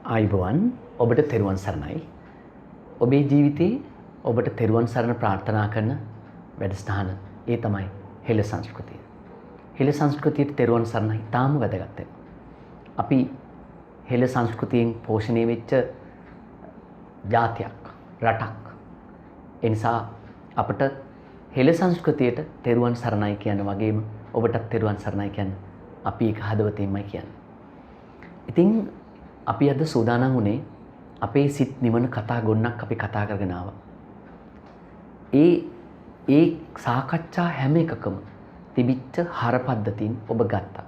ආයුබෝවන් ඔබට තෙරුවන් සරණයි. ඔබේ ජීවිතේ ඔබට තෙරුවන් සරණ ප්‍රාර්ථනා කරන වැඩසටහන ඒ තමයි හෙළ සංස්කෘතිය. හෙළ සංස්කෘතියට තෙරුවන් සරණ ඉතාම වැදගත්. අපි හෙළ සංස්කෘතියෙන් පෝෂණය වෙච්ච ජාතියක්, රටක්. ඒ නිසා අපට හෙළ සංස්කෘතියට තෙරුවන් සරණයි කියන වගේම ඔබටත් තෙරුවන් සරණයි කියන්න අපි ඒක හදවතින්මයි කියන්නේ. ඉතින් අපි අද සූදානම් වුණේ අපේ සිත් නිවන කතා ගොන්නක් අපි කතා කරගෙන ආවා. ඒ සාකච්ඡා හැම එකකම තිබිච්ච හර පද්ධතීන් ඔබ ගත්තා.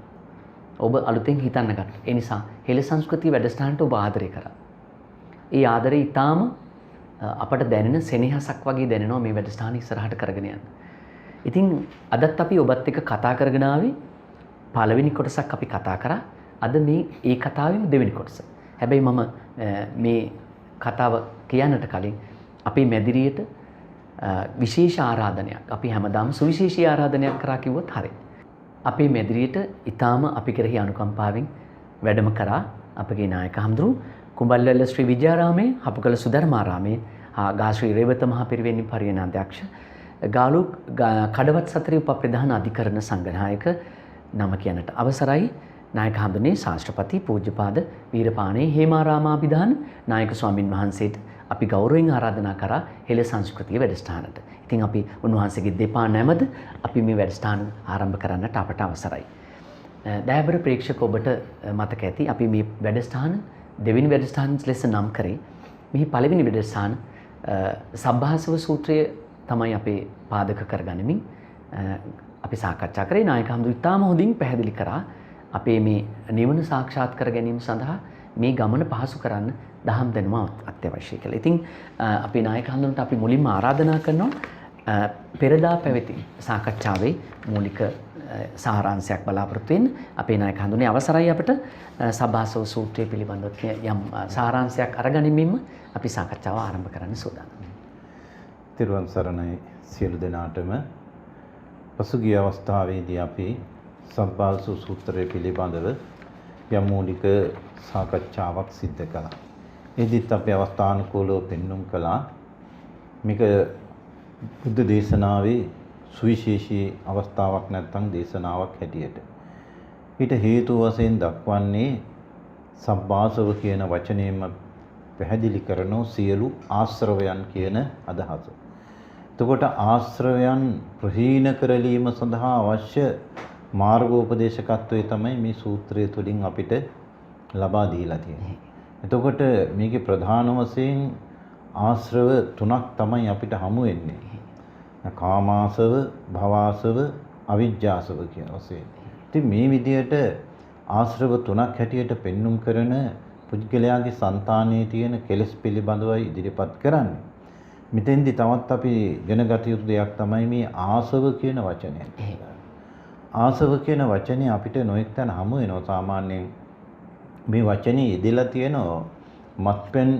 ඔබ අලුතෙන් හිතන්න ගත්තා. ඒ නිසා හෙළ සංස්කෘතිය වැඩසටහනට ඔබ ආදරය කරා. ඒ ආදරය ඊටාම අපට දැනෙන සෙනෙහසක් වගේ දැනෙනවා මේ වැඩසටහන ඉස්සරහට කරගෙන යන්න. ඉතින් අදත් අපි ඔබත් එක්ක කතා කරගෙන ආවේ පළවෙනි කොටසක් අපි කතා කරා. අද මේ කතාවෙම දෙවෙනි කොටස. හැබැයි මම මේ කතාව කියන්නට කලින් අපේ මැදිරියට විශේෂ ආරාධනයක් අපි හැමදාම සුවිශේෂී ආරාධනයක් කරා කිව්වොත් හරියි. අපේ මැදිරියට ඊටාම අපි කෙරෙහි අනුකම්පාවෙන් වැඩම කරා අපගේ නායක හඳුරු කුඹල්වැල්ල ශ්‍රී විද්‍යාරාමයේ හපුකල සුධර්මාරාමයේ ගා ශ්‍රී රේවත මහ පිරිවෙන්නි පරියන අධ්‍යක්ෂ ගාලු කඩවත් සතරේ උපප්‍රධාන අධිකරණ සංඝනායක නම කියනට අවසරයි. නායක හඳුනේ ශාස්ත්‍රපති පූජ්‍යපාද වීරපානේ හේමාරාමාභිධාන නායක ස්වාමින් වහන්සේට අපි ගෞරවයෙන් ආරාධනා කරා හෙළ සංස්කෘතිය වැඩසටහනට. ඉතින් අපි උන්වහන්සේගේ දෙපා නැමද අපි මේ වැඩසටහන ආරම්භ කරන්නට අපට අවසරයි. දයාබර ප්‍රේක්ෂක ඔබට මතක ඇති අපි මේ වැඩසටහන දෙවෙනි වැඩසටහන ලෙස නම් කරේ. මෙහි පළවෙනි වැඩසටහන සබ්බාසව සූත්‍රය තමයි අපේ පාදක කරගනිමින් අපි සාකච්ඡා කරේ. නායක හඳු ඉතාම හොඳින් පැහැදිලි කරා අපේ මේ නිවන සාක්ෂාත් කර ගැනීම සඳහා මේ ගමන පහසු කරන්න දහම් දැනුම අත්‍යවශ්‍යයි කියලා. ඉතින් අපේ නායක හඳුනට අපි මුලින්ම ආරාධනා කරනවා පෙරදා පැවති සාකච්ඡාවේ මූලික සාරාංශයක් බලාපොරොත්තු වෙන්න. අපේ නායක හඳුනේ අවසරයි අපට සබ්බාසව සූත්‍රය පිළිබඳව යම් සාරාංශයක් අරගනිමින්ම අපි සාකච්ඡාව ආරම්භ කරන්න සූදානම්. තිරුවන් සරණයි සියලු දෙනාටම. පසුගිය අවස්ථාවේදී අපි සබ්බාසව සූත්‍රය පිළිබඳව යම් මූලික සාකච්ඡාවක් සිදු කළා. එදිත් අපි අවස්ථානුකූලව පෙන්눔 කළා. මේක බුද්ධ දේශනාවේ සුවිශේෂී අවස්ථාවක් නැත්නම් දේශනාවක් හැටියට. ඊට හේතු වශයෙන් දක්වන්නේ සබ්බාසව කියන වචනයෙන්ම පැහැදිලි කරන සියලු ආශ්‍රවයන් කියන අදහස. එතකොට ආශ්‍රවයන් ප්‍රහීන කරලීම සඳහා අවශ්‍ය මාර්ගෝපදේශකත්වයේ තමයි මේ සූත්‍රය තුළින් අපිට ලබා දීලා තියෙන්නේ. එතකොට මේකේ ප්‍රධාන වශයෙන් ආශ්‍රව තුනක් තමයි අපිට හමු වෙන්නේ. කාමාසව, භවාසව, අවිජ්ජාසව කියන වශයෙන්. ඉතින් මේ විදිහට ආශ්‍රව තුනක් හැටියට පෙන්눔 කරන පුද්ගලයාගේ సంతානයේ තියෙන කෙලෙස් පිළිබඳවයි ඉදිරිපත් කරන්නේ. මෙතෙන්දි තවත් අපි ඉගෙනගත යුතු දෙයක් තමයි මේ ආසව කියන වචනය. ආසව කියන වචනේ අපිට නොඑක් තැන හමු වෙනවා. සාමාන්‍යයෙන් මේ වචනේ යෙදලා තියෙනවා මත්පැන්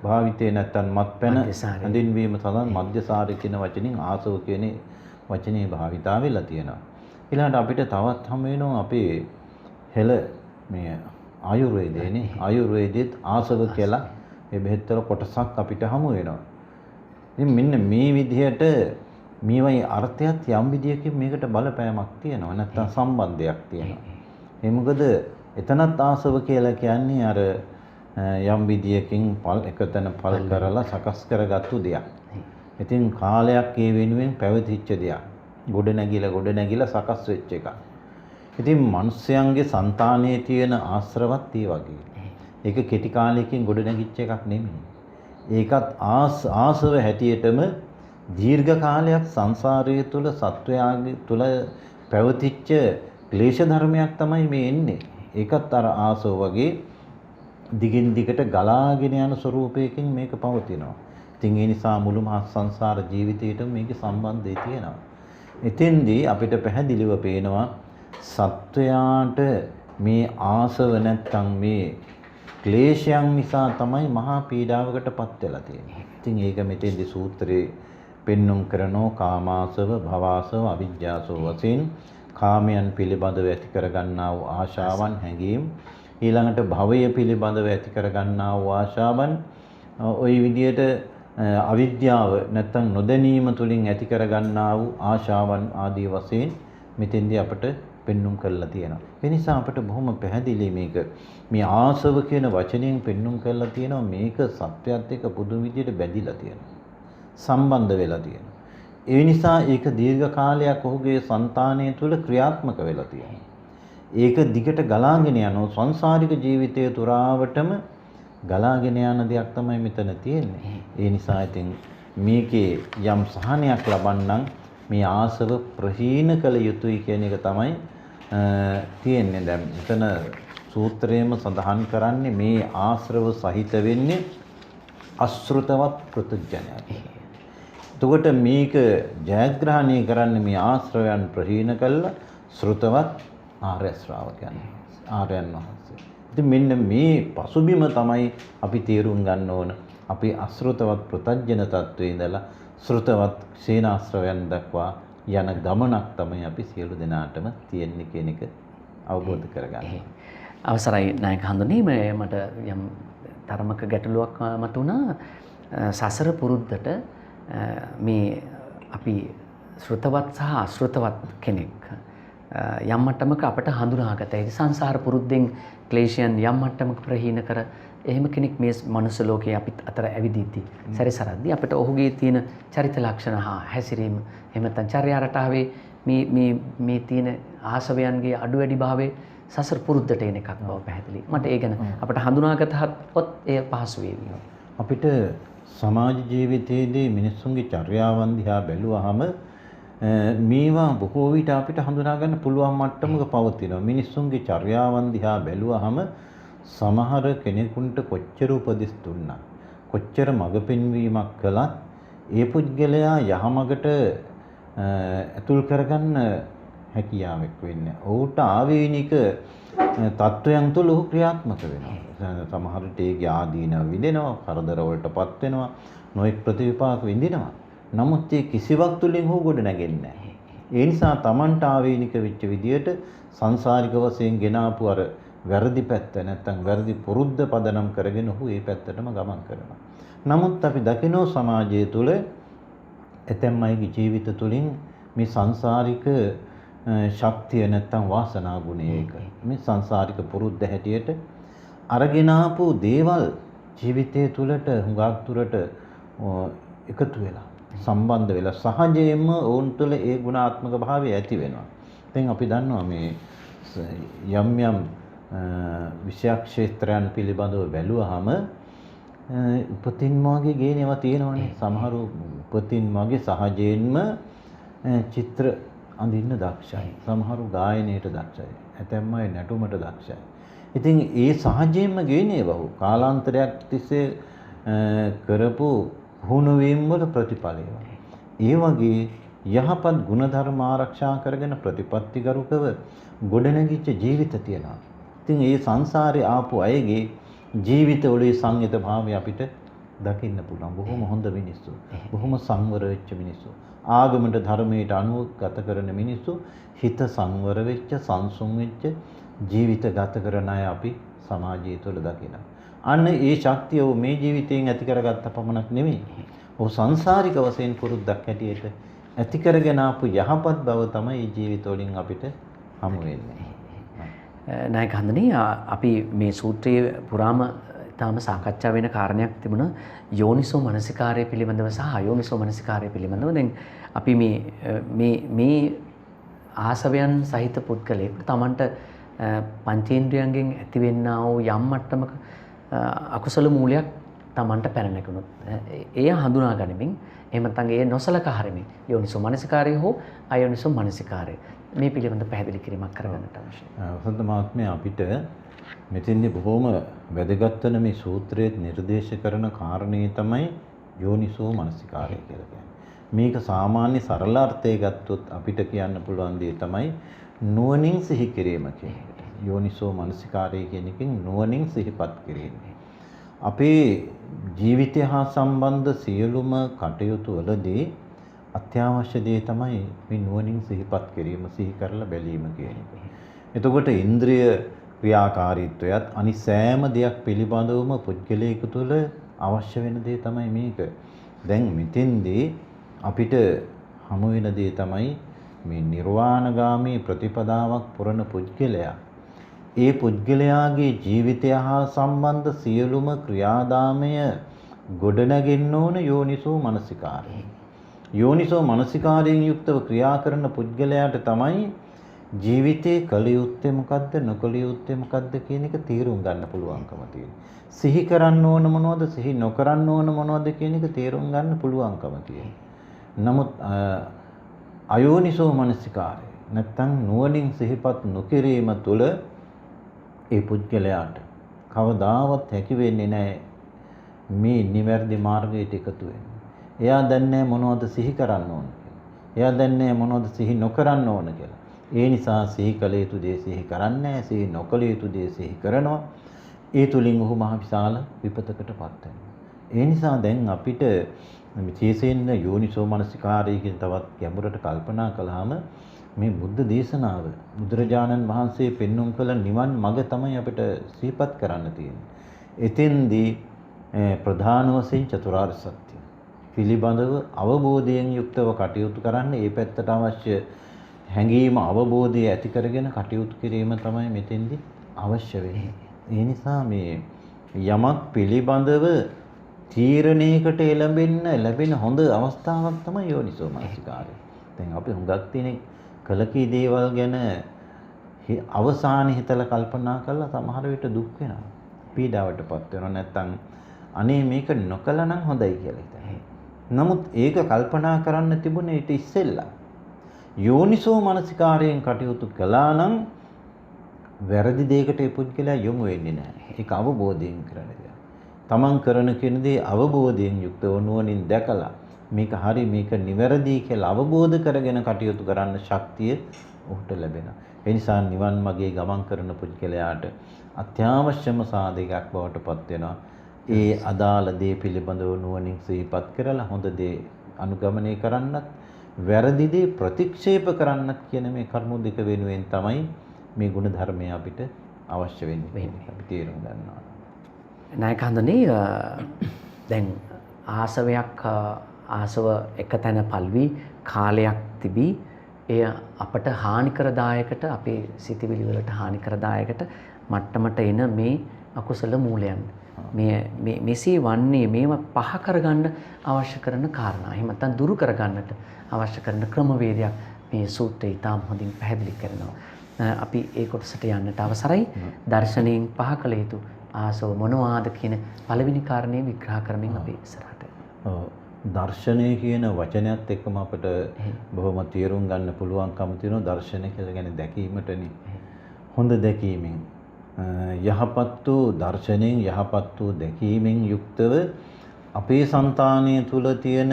භාවිතේ නැත්නම් මත්පැන හඳුන්වීම සඳහා මධ්‍යසාරී කියන වචنين ආසව කියන වචනේ භාවිතා වෙලා තියෙනවා. ඊළඟට අපිට තවත් හමු වෙනවා අපේ හෙළ මේ ආයුර්වේදයේනේ. ආයුර්වේදයේත් ආසව කියලා මේ බෙහෙත්තර කොටසක් අපිට හමු වෙනවා. ඉතින් මෙන්න මේ විදිහට මේවයි අර්ථයත් යම් විදියකින් මේකට බලපෑමක් තියෙනවා නැත්නම් සම්බන්ධයක් තියෙනවා. ඒ මොකද එතනත් ආසව කියලා කියන්නේ අර යම් විදියකින් එකතැන පල් කරලා සකස් කරගත්තු දෙයක්. ඉතින් කාලයක් ඒ වෙනුවෙන් පැවතිච්ච දෙයක්. ගොඩ නැගිලා සකස් වෙච්ච එකක්. ඉතින් මිනිස්යන්ගේ సంతානයේ තියෙන ආශ්‍රවත් ඒ වගේ. ඒක කෙටි කාලයකින් ගොඩ නැගිච්ච එකක් නෙමෙයි. ඒකත් ආසව හැටියටම දීර්ඝ කාලයක් සංසාරයේ තුල සත්වයාගේ තුල පැවතිච්ච ක්ලේශ ධර්මයක් තමයි මේ එන්නේ. ඒකත් අර ආසව වගේ දිගින් දිගට ගලාගෙන යන ස්වરૂපයකින් මේක පවතිනවා. ඉතින් ඒ නිසා මුළු මහත් සංසාර ජීවිතේටම මේකේ සම්බන්ධය තියෙනවා. එතෙන්දී අපිට පැහැදිලිව පේනවා සත්වයාට මේ ආසව නැත්තම් මේ ක්ලේශයන් නිසා තමයි මහා පීඩාවකටපත් වෙලා තියෙන්නේ. ඉතින් ඒක මෙතෙන්දී සූත්‍රයේ පෙන්눔 කරනෝ කාමාසව, භවාසව, අවිජ්ජාසව වශයෙන් කාමයන් පිළිබඳව ඇති කරගන්නා වූ ආශාවන්, හැඟීම් ඊළඟට භවය පිළිබඳව ඇති කරගන්නා වූ ආශාවන් ওই විදියට අවිද්‍යාව නැත්තම් නොදැනීම තුලින් ඇති කරගන්නා වූ ආශාවන් ආදී වශයෙන් මෙතෙන්දී අපට පෙන්눔 කරලා තියෙනවා. ඒ නිසා අපට බොහොම පැහැදිලි මේක මේ ආසව කියන වචනයෙන් පෙන්눔 කරලා තියෙනවා මේක සත්‍යයත් එක්ක පුදුම විදියට බැඳිලා තියෙනවා. සම්බන්ධ වෙලා තියෙනවා. ඒ නිසා ඒක දීර්ඝ කාලයක් ඔහුගේ సంతානය තුළ ක්‍රියාත්මක වෙලා තියෙනවා. ඒක දිගට ගලාගෙන යනවා සංසාරික ජීවිතය තුරාවටම ගලාගෙන යන දෙයක් තමයි මෙතන තියෙන්නේ. ඒ නිසා ඉතින් මේකේ යම් සහනයක් ලබන්නම් මේ ආසව ප්‍රහීන කළ යුතුයි කියන එක තමයි තියෙන්නේ. දැන් මෙතන සූත්‍රයේම සඳහන් කරන්නේ මේ ආශ්‍රව සහිත වෙන්නේ අශෘතවත් පෘථග්ජනයා. එතකොට මේක ජයග්‍රහණය කරන්නේ මේ ආශ්‍රවයන් ප්‍රහීන කළා ශ්‍රුතවත් ආර්ය ශ්‍රාවකයන් ආර්යයන් වහන්සේ. ඉතින් මෙන්න මේ පසුබිම තමයි අපි තේරුම් ගන්න ඕන. අපි අශෘතවත් පෘථග්ජන තත්වයේ ඉඳලා ශ්‍රුතවත් සේනාශ්‍රවයන් දක්වා යන ගමනක් තමයි අපි සියලු දෙනාටම තියෙන්නේ කියන එක අවබෝධ කරගන්න. අවසරයි නායක හඳුනී මට යම් තරමක ගැටලුවක් මතුණා. සසර පුරුද්දට මේ අපි ශ්‍රුතවත් සහ අශෘතවත් කෙනෙක් යම් මට්ටමක අපට හඳුනාගත. ඒ සංසාර පුරුද්දෙන් ක්ලේශයන් යම් මට්ටමක ප්‍රහීන කර එහෙම කෙනෙක් මේ මනුස්ස ලෝකයේ අපිත් අතර ඇවිදිද්දී සැරිසරද්දී අපිට ඔහුගේ තියෙන චරිත ලක්ෂණ හා හැසිරීම එහෙම නැත්නම් චර්යා රටාවේ මේ තියෙන ආසවයන්ගේ අඩු වැඩි භාවයේ සසර පුරුද්දට එන එකක් බව පැහැදිලි. මට ඒ ගැන අපට හඳුනාගතහොත් එය පහසු වේවි. අපිට සමාජ ජීවිතයේදී මිනිස්සුන්ගේ චර්යාවන් දිහා බැලුවහම මේවා බොහෝ විට අපිට හඳුනා ගන්න පුළුවන් මට්ටමක පවතිනවා. මිනිස්සුන්ගේ චර්යාවන් දිහා බැලුවහම සමහර කෙනෙකුට කොච්චර උපදෙස් දුන්නා කොච්චර මඟ පෙන්වීමක් කළත් ඒ පුද්ගලයා යහමඟට ඇතුල් කරගන්න හැකියාවක් වෙන්නේ. ඔහුට ආවේනික තත්වයන් තුළ ඔහු ක්‍රියාත්මක වෙනවා. සමහර විට ඒකේ ආදීනව විඳිනවා, කරදර වලටපත් වෙනවා, නොඑක් ප්‍රතිවිපාක විඳිනවා. නමුත් ඒ කිසිවක් තුලින් ඔහු ගොඩ නැගෙන්නේ නැහැ. ඒ නිසා Tamanට ආවේනික වෙච්ච විදියට සංසාරික වශයෙන් ගෙන ආපු අර වැරදි පැත්ත නැත්තම් වැරදි පුරුද්ද පදනම් කරගෙන ඔහු ඒ පැත්තටම ගමන් කරනවා. නමුත් අපි දකිනවා සමාජය තුළ ඇතැම් අයගේ ජීවිත තුළින් මේ සංසාරික ශක්තිය නැත්තම් වාසනා ගුණය එක මේ සංසාරික පුරුද්ද හැටියට අරගෙන ආපු දේවල් ජීවිතය තුළට හුඟක් දුරට එකතු වෙලා සම්බන්ධ වෙලා සහජයෙන්ම ඔවුන් තුළ ඒ ගුණාත්මක භාවය ඇති වෙනවා. දැන් අපි දන්නවා මේ යම් යම් විෂය ක්ෂේත්‍රයන් පිළිබඳව බැලුවාම උපතින් මාගේ ගේනවා තියෙනවානේ. සමහරු උපතින් මාගේ සහජයෙන්ම චිත්‍ර අඳින්න දක්ෂයි. සමහරු ගායනයට දක්ෂයි. ඇතැම් අය නැටුමට දක්ෂයි. ඉතින් ඒ සහජයෙන්ම ගේනේ වහු කාලාන්තරයක් තිස්සේ කරපු පුහුණුවීම් වල ප්‍රතිඵලය. ඒ වගේ යහපත් ගුණධර්ම ආරක්ෂා කරගෙන ප්‍රතිපත්තිගරුකව ගොඩනැගිච්ච ජීවිත තියෙනවා. ඉතින් ඒ සංසාරේ ආපු අයගේ ජීවිතවලේ සංයත භාවය අපිට දකින්න පුළුවන්. බොහොම හොඳ මිනිස්සු. බොහොම සංවර වෙච්ච මිනිස්සු. ආගමට ධර්මයට අනුව ගත කරන මිනිස්සු හිත සංවර වෙච්ච සංසුන් වෙච්ච ජීවිත ගත කරන අය අපි සමාජය තුළ දකිනවා. අන්න ඒ ශක්තිය මේ ජීවිතයෙන් ඇති කරගත්ත පමණක් නෙමෙයි. ඔහු සංසාරික වශයෙන් පුරුද්දක් හැටියට ඇති කරගෙන ආපු යහපත් බව තමයි මේ ජීවිත වලින් අපිට හමු වෙන්නේ. නායක හඳුනී අපි මේ සූත්‍රයේ පුරාම තාම සාකච්ඡා වෙන කාරණයක් තිබුණා යෝනිසෝ මනසිකාරය පිළිබඳව සහ අයෝනිසෝ මනසිකාරය පිළිබඳව. දැන් අපි මේ ආසවයන් සහිත පුද්ගලයෙක් Tamanට පංචේන්ද්‍රයන්ගෙන් ඇතිවෙන්නා වූ යම් මට්ටමක අකුසල මූලයක් Tamanට පැන නැගුණොත් එය හඳුනා ගනිමින් එහෙම නැත්නම් ඒ නොසලකා හරිමින් යෝනිසෝ මනසිකාරය හෝ අයෝනිසෝ මනසිකාරය මේ පිළිබඳ පැහැදිලි කිරීමක් කරගන්නට අවශ්‍යයි. වසන්ත මහත්මයා අපිට මෙතෙන්දී බොහොම වැදගත් වෙන මේ සූත්‍රයේ නිර්දේශ කරන කාරණේ තමයි යෝනිසෝ මනසිකාරය කියලා කියන්නේ. මේක සාමාන්‍ය සරල අර්ථය ගත්තොත් අපිට කියන්න පුළුවන් දේ තමයි නුවණින් සිහි කිරීම කියන එක. යෝනිසෝ මනසිකාරය කියන එකෙන් නුවණින් සිහිපත් කිරීම. අපේ ජීවිතය හා සම්බන්ධ සියලුම කටයුතු වලදී අත්‍යවශ්‍ය දේ තමයි මේ නුවණින් සිහිපත් කිරීම, සිහි කරලා බැලීම කියන එක. එතකොට ඉන්ද්‍රිය ක්‍රියාකාරීත්වයත් අනිත් සෑම දෙයක් පිළිබඳවම පුද්ගලයෙකු තුළ අවශ්‍ය වෙන දේ තමයි මේක. දැන් මෙතෙන්දී අපිට හමු වෙන දේ තමයි මේ නිර්වාණගාමී ප්‍රතිපදාවක් පුරන පුද්ගලයා. ඒ පුද්ගලයාගේ ජීවිතය හා සම්බන්ධ සියලුම ක්‍රියාදාමය ගොඩනගෙන්න ඕන යෝනිසෝ මනසිකාරය. යෝනිසෝ මනසිකාරයෙන් යුක්තව ක්‍රියා කරන පුද්ගලයාට තමයි ජීවිතේ කළ යුත්තේ මොකද්ද නොකළ යුත්තේ මොකද්ද කියන එක තීරුම් ගන්න පුළුවන්කම තියෙනවා. සිහි කරන්න ඕන මොනවද සිහි නොකරන්න ඕන මොනවද කියන එක තීරුම් ගන්න පුළුවන්කම තියෙනවා. නමුත් අයෝනිසෝ මනසිකාරය නැත්තම් නුවණින් සිහිපත් නොකිරීම තුළ ඒ පුද්ගලයාට කවදාවත් හැකි වෙන්නේ නැහැ මේ නිවැරදි මාර්ගයට එකතු වෙන්න. එයා දන්නේ මොනවද සිහි කරන්න ඕන කියලා. එයා දන්නේ මොනවද සිහි නොකරන්න ඕන කියලා. ඒ නිසා සිහි කළ යුතු දේ සිහි කරන්නේ නැහැ. සිහි නොකළ යුතු දේ සිහි කරනවා. ඒ තුලින් ඔහු මහ විශාල විපතකටපත් වෙනවා. ඒ නිසා දැන් අපිට විශේෂයෙන්ම යෝනිසෝ මනසිකාරය කියන තවත් ගැඹුරට කල්පනා කළාම මේ බුද්ධ දේශනාව බුදුරජාණන් වහන්සේ පෙන්වුම් කළ නිවන් මඟ තමයි අපිට සිහිපත් කරන්න තියෙන්නේ. එතෙන්දී ප්‍රධාන වශයෙන් චතුරාර්ය සත්‍ය පිළිබඳව අවබෝධයෙන් යුක්තව කටයුතු කරන්න ඒ පැත්තට අවශ්‍ය හැඟීම අවබෝධය ඇති කරගෙන කටයුතු කිරීම තමයි මෙතෙන්දී අවශ්‍ය වෙන්නේ. ඒ නිසා මේ යමක් පිළිබඳව තීරණයකට ලැබෙන හොඳ අවස්ථාවක් තමයි යෝනිසෝ මනසිකාරය. දැන් අපි හුඟක් දෙනෙක් කලකී දේවල් ගැන අවසානයේ හිතලා කල්පනා කරලා සමහර විට දුක් වෙනවා. පීඩාවටපත් වෙනවා. නැත්තම් අනේ මේක නොකළා නම් හොඳයි කියලා හිතනවා. නමුත් ඒක කල්පනා කරන්න තිබුණේ ඊට ඉස්සෙල්ලා. යෝනිසෝ මනසිකාරයෙන් කටයුතු කළා නම් වැරදි දෙයකට ඒ පුද්ගලයා යොමු වෙන්නේ නැහැ. ඒක අවබෝධයෙන් කරන දෙයක්. තමන් කරන කෙනදී අවබෝධයෙන් යුක්තව නුවණින් දැකලා මේක හරි මේක නිවැරදි කියලා අවබෝධ කරගෙන කටයුතු කරන්න ශක්තිය ඔහුට ලැබෙනවා. ඒ නිසා නිවන් මාගේ ගමන් කරන පුද්ගලයාට අත්‍යවශ්‍යම සාධකයක් බවට පත් වෙනවා. ඒ අදාළ දේ පිළිබඳව නුවණින් සිහිපත් කරලා හොඳ දේ අනුගමනය කරන්නත් වැරදි දේ ප්‍රතික්ෂේප කරන්නත් කියන මේ කරුණු දෙක වෙනුවෙන් තමයි මේ ගුණ ධර්මය අපිට අවශ්‍ය වෙන්නේ. අපි තේරුම් ගන්නවා. නායක හඳුනේ දැන් ආසව එක තැන පල්වි කාලයක් තිබී එය අපට හානිකරදායකට අපේ සිතිවිලි වලට හානිකරදායකට මට්ටමට එන මේ අකුසල මූලයන් මෙසේ වන්නේ මේවා පහ කරගන්න අවශ්‍ය කරන කාරණා. එහෙම නැත්නම් දුරු කරගන්නට අවශ්‍ය කරන ක්‍රමවේදයක් මේ සූත්‍රය ඉතාම හොඳින් පැහැදිලි කරනවා. අපි ඒ කොටසට යන්නට අවසරයි. දර්ශනයෙන් පහ කළ යුතු ආසව මොනවාද කියන පළවෙනි කාරණේ විග්‍රහ කරමින් අපි ඉස්සරහට. දර්ශනය කියන වචනයත් එක්කම අපිට බොහොම තේරුම් ගන්න පුළුවන්කම තියෙනවා. දර්ශනය කියලා කියන්නේ දැකීමටනේ. හොඳ දැකීමෙන් යහපත් වූ දර්ශනයෙන් යහපත් වූ දැකීමෙන් යුක්තව අපේ సంతානය තුල තියෙන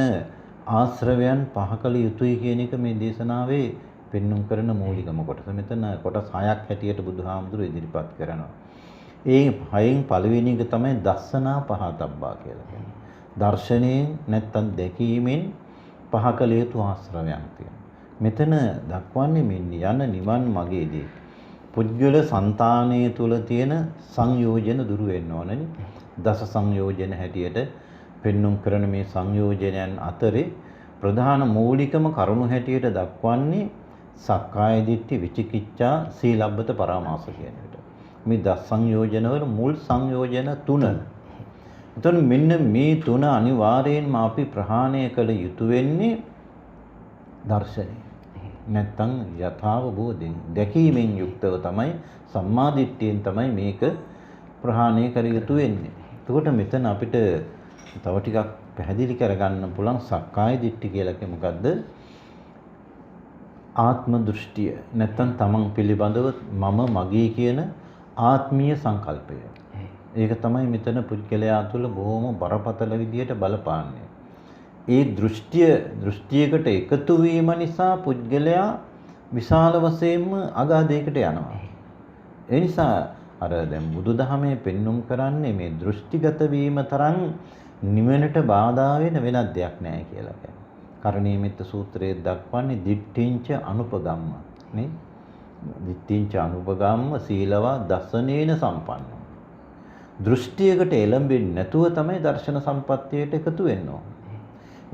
ආශ්‍රවයන් පහ කළ යුතුයි කියන එක මේ දේශනාවේ පෙන්눔 කරන මූලිකම කොටස. මෙතන කොටස් 6ක් හැටියට බුදුහාමුදුරුවෝ ඉදිරිපත් කරනවා. ඒ 6න් පළවෙනි එක තමයි දස්සනා පහතබ්බා කියලා කියන්නේ. දර්ශනයෙන් නැත්තම් දැකීමෙන් පහ කළ යුතු ආශ්‍රවයන් තියෙනවා. මෙතන දක්වන්නේ මේ යන නිවන් මගේදී පුද්ගල సంతානයේ තුල තියෙන සංයෝජන දුරු වෙන්න ඕනනේ. දස සංයෝජන හැටියට පෙන්눔 කරන මේ සංයෝජනයන් අතරේ ප්‍රධාන මූලිකම කරුණු හැටියට දක්වන්නේ සක්කාය දිට්ඨි විචිකිච්ඡා සීලබ්බත පරාමාස කියන එක. මේ දස සංයෝජන වල මුල් සංයෝජන තුන. එතකොට මෙන්න මේ තුන අනිවාර්යයෙන්ම අපි ප්‍රහාණය කළ යුතු වෙන්නේ දර්ශනය. නැත්තම් යථාබෝධයෙන් දැකීමෙන් යුක්තව තමයි සම්මා දිට්ඨියෙන් තමයි මේක ප්‍රහාණය කර යුතු වෙන්නේ. එතකොට මෙතන අපිට තව ටිකක් පැහැදිලි කරගන්න පුළුවන් සක්කාය දිට්ඨි කියලා කියන්නේ මොකද්ද? ආත්ම දෘෂ්ටිය. නැත්තම් තමන් පිළිබඳව මම මගේ කියන ආත්මීය සංකල්පය. ඒක තමයි මෙතන පුද්ගලයා තුළ බොහොම බරපතල විදියට බලපාන්නේ. ඒ දෘෂ්ටියකට එකතු වීම නිසා පුද්ගලයා විශාල වශයෙන්ම අගාධයකට යනවා. ඒ නිසා අර දැන් බුදුදහමේ පෙන්눔 කරන්නේ මේ දෘෂ්ටිගත වීම තරම් නිවනට බාධා වෙන වෙනත් දෙයක් නැහැ කියලා කියනවා. කරණීයමෙත්ත සූත්‍රයේ දක්වන්නේ දිට්ඨිංච අනුපගම්ම නේ. දිට්ඨිංච අනුපගම්ම සීලවා දසනේන සම්පන්නෝ. දෘෂ්ටියකට එළඹෙන්නේ නැතුව තමයි දර්ශන සම්පත්තියට එකතු වෙන්න ඕනේ.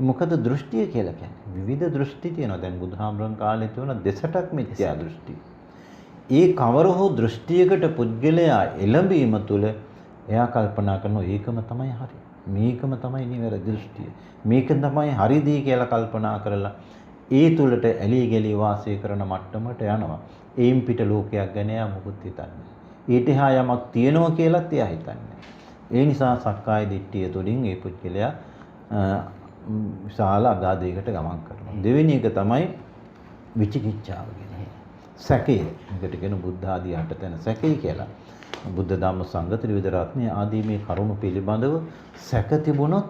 මොකද දෘෂ්ටිය කියලා කියන්නේ? විවිධ දෘෂ්ටි තියෙනවා. දැන් බුදුහාමුදුරන් කාලේ තිබුණ දෙසටක් මිත්‍යා දෘෂ්ටි. ඒ කවර හෝ දෘෂ්ටියකට පුද්ගලයා එළඹීම තුළ එයා කල්පනා කරනවා ඒකම තමයි හරි. මේකම තමයි නිවැරදි දෘෂ්ටිය. මේක තමයි හරිදී කියලා කල්පනා කරලා ඒ තුළට ඇලී ගලී වාසය කරන මට්ටමට යනවා. ඒන් පිට ලෝකයක් ගැන එයා මොකුත් හිතන්නේ. ඊට එහා යමක් තියෙනවා කියලාත් එයා හිතන්නේ. ඒ නිසා සක්කාය දිට්ඨිය තුළින් ඒ පුද්ගලයා විශාල අගාධයකට ගමන් කරනවා. දෙවෙනි එක තමයි විචිකිච්ඡාව කියන්නේ. සැකය. ඒකට කියන බුද්ධ ආදී අටතන සැකය කියලා. බුද්ධ ධම්ම සංඝ ත්‍රිවිධ රත්නය ආදී මේ කරුණු පිළිබඳව සැක තිබුණොත්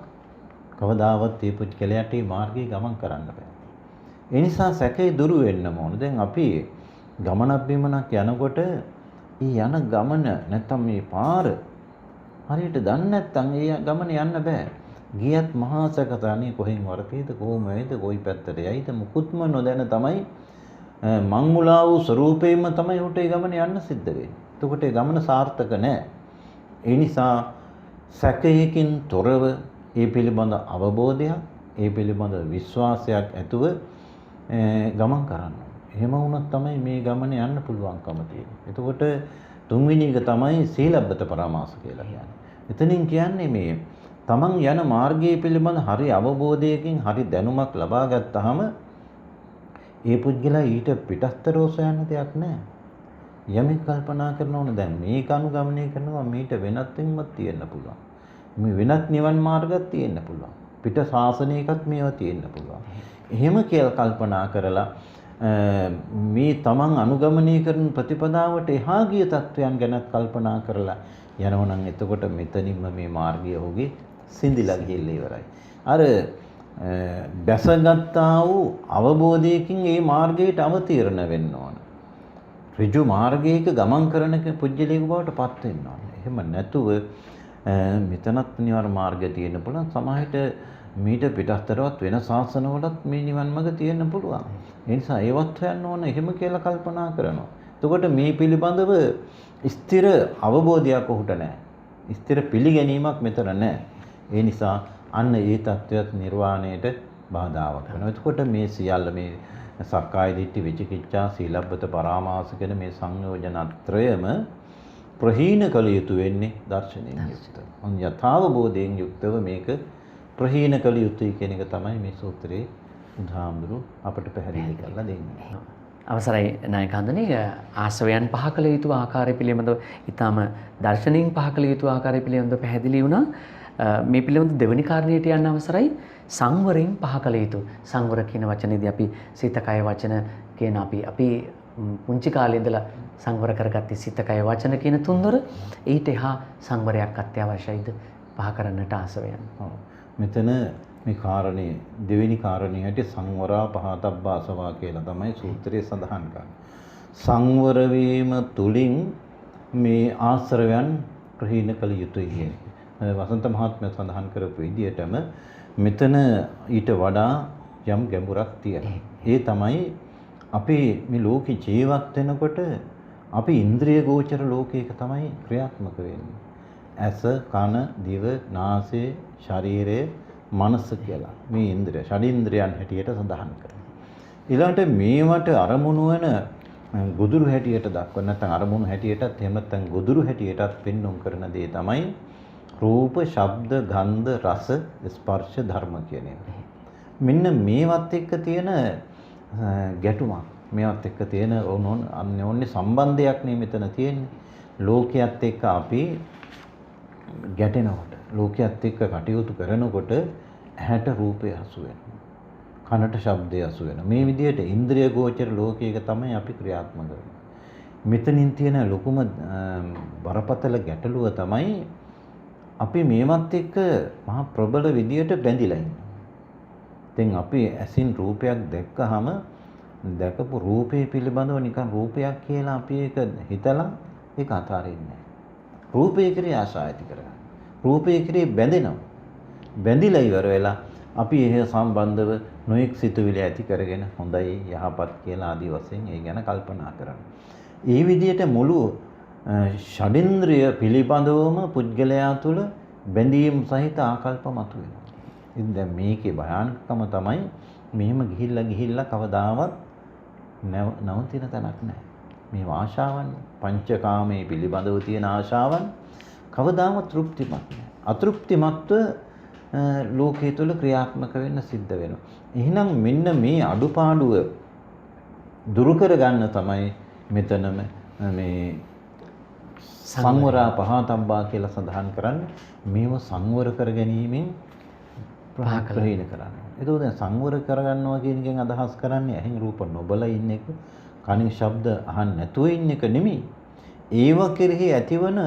කවදාවත් මේ පුද්ගලයාට මේ මාර්ගයේ ගමන් කරන්න බෑ. ඒ නිසා සැකේ දුරු වෙන්න ඕන. දැන් අපි ගමනක් බිමනක් යනකොට ඊ යන ගමන නැත්තම් මේ පාර හරියට දන්නේ නැත්නම් ඒ ගමන යන්න බෑ. ගියත් මහා සැකතනේ කොහෙන් වරකේද කොහොම වේද කොයි පැත්තට යයිද මුකුත්ම නොදැන තමයි මං මුලා වූ ස්වરૂපයෙන්ම තමයි උට ඒ ගමන යන්න සිද්ධ වෙන්නේ. එතකොට ඒ ගමන සාර්ථක නෑ. ඒ නිසා සැකයකින් තොරව ඒ පිළිබඳ අවබෝධයක්, ඒ පිළිබඳ විශ්වාසයක් ඇතුව ගමන් කරන්න. එහෙම වුණොත් තමයි මේ ගමන යන්න පුළුවන්කම තියෙන්නේ. එතකොට තුන්වෙනි එක තමයි සීලබ්බත පරාමාස කියලා කියන්නේ. එතනින් කියන්නේ මේ තමන් යන මාර්ගයේ පිළිබඳ හරි අවබෝධයකින් හරි දැනුමක් ලබා ගත්තාම ඒ පුද්ගලයා ඊට පිටස්තරව සොයන්න දෙයක් නැහැ. යමෙක් කල්පනා කරනවනේ දැන් මේක අනුගමනය කරනවා මීට වෙනත් වෙනමක් තියෙන්න පුළුවන්. මේ වෙනත් නිවන් මාර්ගයක් තියෙන්න පුළුවන්. පිට ශාසනයකත් මේවා තියෙන්න පුළුවන්. එහෙම කියලා කල්පනා කරලා මේ තමන් අනුගමනය කරන ප්‍රතිපදාවට එහා ගිය තත්වයන් ගැනත් කල්පනා කරලා යනවනම් එතකොට මෙතනින්ම මේ මාර්ගය ඔහුගේ සිඳිලා ගිහිල්ලා ඉවරයි. අර දැසගත්තා වූ අවබෝධයකින් මේ මාර්ගයට අවතීර්ණ වෙන්න ඕන. ඍජු මාර්ගයක ගමන් කරන පුජ්‍යලයක බවට පත් වෙන්න ඕන. එහෙම නැතුව මෙතනත් නිවන් මාර්ගය තියෙන්න පුළුවන්. සමහරට මීට පිටස්තරවත් වෙන ශාසනවලත් මේ නිවන් මඟ තියෙන්න පුළුවන්. ඒ නිසා ඒවත් හොයන්න ඕන. එහෙම කියලා කල්පනා කරනවා. එතකොට මේ පිළිබඳව ස්ථිර අවබෝධයක් ඔහුට නැහැ. ස්ථිර පිළිගැනීමක් මෙතන නැහැ. ඒ නිසා අන්න ඒ தත්වයක් නිර්වාණයට බාධාවක් වෙනවා. එතකොට මේ සියල්ල මේ සක්කාය දිට්ඨි විචිකිච්ඡා සීලබ්බත පරාමාස කියන මේ සංයෝජන ත්‍රයම ප්‍රහීන කළ යුතු වෙන්නේ දර්ශනයෙන් යුක්තව. අන් යථාවබෝධයෙන් යුක්තව මේක ප්‍රහීන කළ යුතුයි කියන එක තමයි මේ සූත්‍රයේ බුදුහාමුදුරු අපට පැහැදිලි කරලා දෙන්නේ. අවසරයි නායක හඳුනේ ආශ්‍රවයන් පහ කළ යුතු ආකාරය පිළිබඳව ඊටම දර්ශනයෙන් පහ කළ යුතු ආකාරය පිළිබඳව පැහැදිලි වුණා. මේ පිළිබඳ දෙවෙනි කාරණයට යන්න අවසරයි සංවරයෙන් පහ කළ යුතු. සංවර කියන වචනේදී අපි සිත කය වචන කියන අපි පුංචි කාලේ ඉඳලා සංවර කරගත්තේ සිත කය වචන කියන තුන්දොර. ඊට එහා සංවරයක් අත්‍යවශ්‍යයිද පහ කරන්නට ආශ්‍රවයන්. මෙතන මේ කාරණේ දෙවෙනි කාරණේ හැටි සංවරා පහතබ්බාසවා කියලා තමයි සූත්‍රයේ සඳහන් කරන්නේ. සංවර වීම තුලින් මේ ආශ්‍රවයන් ප්‍රහීන කළ යුතුයි කියන්නේ. වසන්ත මහත්මයා සඳහන් කරපු විදිහටම මෙතන ඊට වඩා යම් ගැඹුරක් තියෙනවා. ඒ තමයි අපි මේ ලෝකේ ජීවත් වෙනකොට අපි ඉන්ද්‍රිය ගෝචර ලෝකයක තමයි ක්‍රියාත්මක වෙන්නේ. ඇස, කන, දිව, නාසය, ශරීරය, මනස කියලා මේ ඉන්ද්‍රිය ෂඩින්ද්‍රයන් හැටියට සඳහන් කරනවා. ඊළඟට මේවට අරමුණු වෙන ගොදුරු හැටියට දක්වන නැත්නම් අරමුණු හැටියටත් එහෙම නැත්නම් ගොදුරු හැටියටත් පෙන්වුම් කරන දේ තමයි රූප, ශබ්ද, ගන්ධ, රස, ස්පර්ශ ධර්ම කියන ඒවා. මෙන්න මේවත් එක්ක තියෙන ගැටුමක්, මේවත් එක්ක තියෙන අන්‍යෝන්‍ය සම්බන්ධයක් නේ මෙතන තියෙන්නේ. ලෝකයේත් එක්ක අපි ගැටෙනකොට, ලෝකයේත් එක්ක කටයුතු කරනකොට ඇහැට රූපය හසු වෙනවා. කනට ශබ්දය හසු වෙනවා. මේ විදිහට ඉන්ද්‍රිය ගෝචර ලෝකයක තමයි අපි ක්‍රියාත්මක වෙන්නේ. මෙතනින් තියෙන ලොකුම බරපතල ගැටලුව තමයි අපි මේවත් එක්ක මහා ප්‍රබල විදියට බැඳිලා ඉන්නවා. දැන් අපි ඇසින් රූපයක් දැක්කහම දැකපු රූපේ පිළිබඳව නිකන් රූපයක් කියලා අපි ඒක හිතලා ඒක අතාරින්නේ නැහැ. රූපේ කෙරේ ආශා ඇති කරගන්න. රූපේ කෙරේ බැඳෙනවා. බැඳිලා ඉවර වෙලා අපි එහෙ සම්බන්ධව නොඑක් සිතුවිලි ඇති කරගෙන හොඳයි යහපත් කියලා ආදි වශයෙන් ඒ ගැන කල්පනා කරනවා. ඒ විදිහට මුළු ෂඩින්ද්‍රිය පිළිබඳවම පුද්ගලයා තුළ බැඳීම් සහිත ආකල්ප මතුවෙනවා. ඉතින් දැන් මේකේ භයානකම තමයි මෙහෙම ගිහිල්ලා කවදාවත් නවතින තැනක් නැහැ. මේ ආශාවන් පංචකාමයේ පිළිබඳව තියෙන ආශාවන් කවදාවත් තෘප්තිමත් නැහැ. අතෘප්තිමත්ව ලෝකයේ තුල ක්‍රියාත්මක වෙන්න සිද්ධ වෙනවා. එහෙනම් මෙන්න මේ අඩුපාඩුව දුරු කරගන්න තමයි මෙතනම මේ සංවරා පහතබ්බා කියලා සඳහන් කරන්නේ. මේව සංවර කර ගැනීමෙන් ප්‍රහීන කරන්න. ඒකෝ දැන් සංවර කරගන්නවා කියන එකෙන් අදහස් කරන්නේ ඇහෙන් රූප නොබල ඉන්න එක, කනින් ශබ්ද අහන්න නැතුව ඉන්න එක නෙමෙයි. ඒව කෙරෙහි ඇතිවන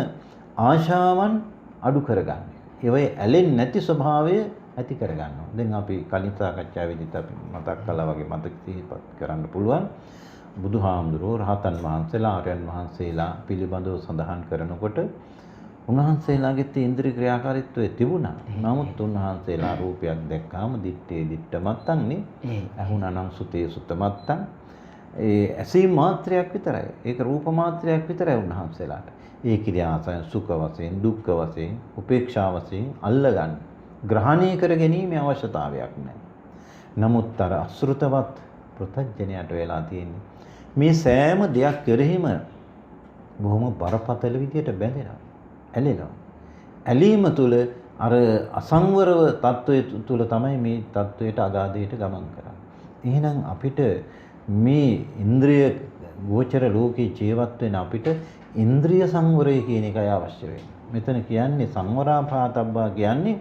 ආශාවන් අඩු කරගන්න. ඒවයි ඇලෙන්නේ නැති ස්වභාවය ඇති කරගන්නවා. දැන් අපි කලින් සාකච්ඡාවේදීත් අපි මතක් කළා වගේ මතක සිහිපත් කරන්න පුළුවන්. බුදුහාමුදුරුවෝ රහතන් වහන්සේලා ආර්යයන් වහන්සේලා පිළිබඳව සඳහන් කරනකොට උන්වහන්සේලාගේ ඉන්ද්‍රිය ක්‍රියාකාරීත්වය තිබුණා. නමුත් උන්වහන්සේලා රූපයක් දැක්කාම දිත්තේ දිට්ඨ මත්තන්නේ ඇහුණා නම් සුතේ සුත මත්තන් ඒ ඇසීම් මාත්‍රයක් විතරයි. ඒක රූප මාත්‍රයක් විතරයි උන්වහන්සේලාට. ඒ ක්‍රියාසයන් සුඛ වශයෙන් දුක්ඛ වශයෙන් උපේක්ෂා වශයෙන් අල්ලගන්න ග්‍රහණය කර ගැනීමේ අවශ්‍යතාවයක් නැහැ. නමුත් අර අසෘතවත් ප්‍රත්‍යඥයට වෙලා තියෙන්නේ මේ සෑම දෙයක් කෙරෙහිම බොහොම බරපතල විදියට බැඳෙනවා. ඇලෙනවා. ඇලීම තුළ අර අසංවරව තත්වයේ තුළ තමයි මේ තත්වයට අගාධයට ගමන් කරන්නේ. එහෙනම් අපිට මේ ඉන්ද්‍රිය ගෝචර ලෝකේ ජීවත් වෙන අපිට ඉන්ද්‍රිය සංවරය කියන එකයි අවශ්‍ය වෙන්නේ. මෙතන කියන්නේ සංවරාපාතබ්බා කියන්නේ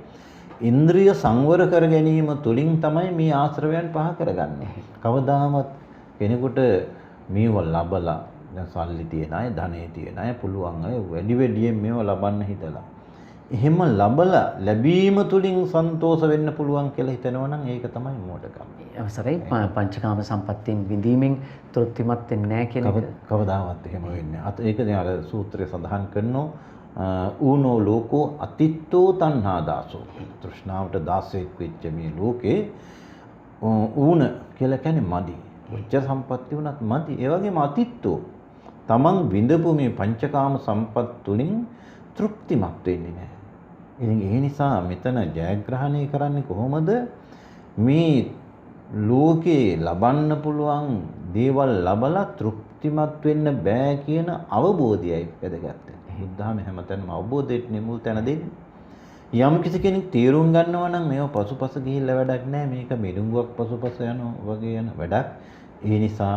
ඉන්ද්‍රිය සංවර කර ගැනීම තුළින් තමයි මේ ආශ්‍රවයන් පහ කරගන්නේ. කවදාවත් කෙනෙකුට මේව ලබලා දැන් සල්ලි තියන අය, ධනෙ තියන අය, පුළුවන් අය වැඩියෙන් මේව ලබන්න හිතලා. එහෙම ලබලා ලැබීම තුලින් සන්තෝෂ වෙන්න පුළුවන් කියලා හිතනවා නම් ඒක තමයි මෝඩකම. අවසරයි පංචකාම සම්පත්තියෙන් විඳීමෙන් තෘප්තිමත් වෙන්නේ නැහැ කියන එක. කවදාවත් එහෙම වෙන්නේ නැහැ. ඒක දැන් අර සූත්‍රයේ සඳහන් කරනවා ඌනෝ ලෝකෝ අතිත්තෝ තණ්හා දාසෝ. තෘෂ්ණාවට දාසෙක් වෙච්ච මේ ලෝකේ ඌන කියලා කියන්නේ මදි. උච්ච සම්පatti වුණත් මදි. ඒ වගේම අතිත්තෝ තමන් විඳපු මේ පංචකාම සම්පත් තුලින් තෘප්තිමත් වෙන්නේ නැහැ. ඉතින් ඒ නිසා මෙතන ජයග්‍රහණය කරන්නේ කොහොමද? මේ ලෝකේ ලබන්න පුළුවන් දේවල් ලබලා තෘප්තිමත් වෙන්න බෑ කියන අවබෝධයයි වැදගත්. බුද්ධාම හැමතැනම අවබෝධයට නිමුල් තැන දෙන්නේ. යම් කිසි කෙනෙක් තීරුම් ගන්නවා නම් මේව පසුපස ගිහිල්ලා වැඩක් නැහැ. මේක මිරිඟුවක් පසුපස යනවා වගේ යන වැඩක්. ඒ නිසා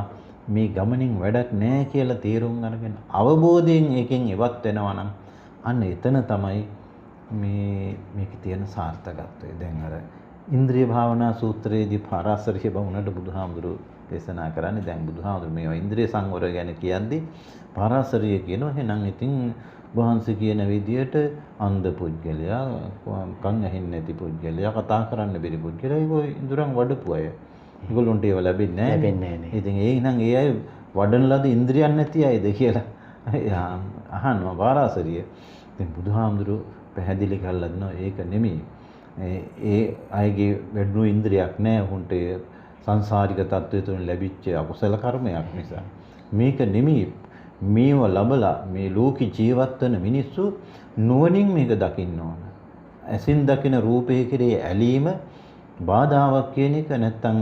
මේ ගමනින් වැඩක් නැහැ කියලා තීරුම් අරගෙන අවබෝධයෙන් එකෙන් ඉවත් වෙනවා නම් අන්න එතන තමයි මේකේ තියෙන සාර්ථකත්වය. දැන් අර ඉන්ද්‍රිය භාවනා සූත්‍රයේදී පරාසරිය බවුනට බුදුහාමුදුරුවෝ දේශනා කරන්නේ දැන් බුදුහාමුදුරුවෝ මේවා ඉන්ද්‍රිය සංවරය ගැන කියන්නේ පරාසරිය කියනවා. එහෙනම් ඉතින් වහන්සේ කියන විදියට අන්ධ පුද්ගලයා, කන් ඇහෙන්නේ නැති පුද්ගලයා, කතා කරන්න බැරි පුද්ගලයා ඒගොල්ලෝ ඉඳුරන් වඩපු අය. ඒගොල්ලොන්ට ඒව ලැබෙන්නේ නැහැ. ඉතින් ඒ නම් ඒ අය වඩන ලද ඉන්ද්‍රියන් නැති අයද කියලා අහනවා පරාසරිය. ඉතින් බුදුහාමුදුරුවෝ පැහැදිලි කරලා දෙනවා ඒක නෙමෙයි. ඒ අයගේ වැඩුණු ඉන්ද්‍රියක් නැහැ. උන්ට සංසාරික තත්ත්වය තුළ ලැබිච්ච අකුසල කර්මයක් නිසා. මේක නෙමෙයි. මේව ලබලා මේ ලෝකේ ජීවත් වෙන මිනිස්සු නුවණින් මේක දකින්න ඕන. ඇසින් දකින රූපේ කෙරේ ඇලීම බාධාවක් කියන එක නැත්තම්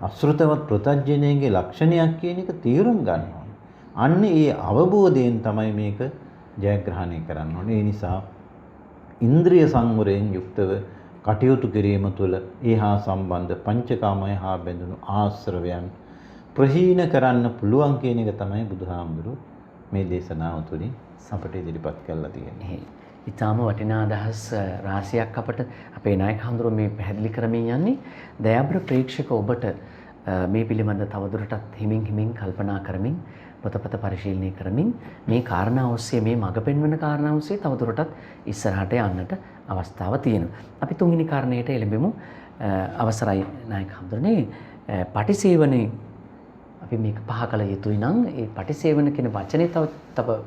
අසෘතවත් ප්‍රත්‍යඥයේ ලක්ෂණයක් කියන එක තීරුම් ගන්න ඕන. අන්න ඒ අවබෝධයෙන් තමයි මේක ජයග්‍රහණය කරන්න ඕනේ. ඒ නිසා ඉන්ද්‍රිය සංවරයෙන් යුක්තව කටයුතු කිරීම තුළ ඒහා සම්බන්ධ පංචකාමය හා බැඳුණු ආශ්‍රවයන් ප්‍රහීන කරන්න පුළුවන් කියන එක තමයි බුදුහාමුදුරුවෝ මේ දේශනාව තුළින් අපට ඉදිරිපත් කරලා තියෙන්නේ. ඊටාම වටිනා අදහස් රාශියක් අපට අපේ නායක හඳුරෝ මේ පැහැදිලි කරමින් යන්නේ. දයාබර ප්‍රේක්ෂක ඔබට මේ පිළිබඳ තවදුරටත් හිමින් කල්පනා කරමින් පොතපත පරිශීලනය කරමින් මේ කාරණා ඔස්සේ මේ මඟ පෙන්වන කාරණා ඔස්සේ තවදුරටත් ඉස්සරහට යන්නට අවස්ථාව තියෙනවා. අපි තුන්වෙනි කාරණයට එළඹෙමු. අවසරයි නායක හඳුරන්නේ පටිසේවනේ අපි මේක පහ කළ යුතුයි නම් ඒ පටිසේවන කියන වචනේ තව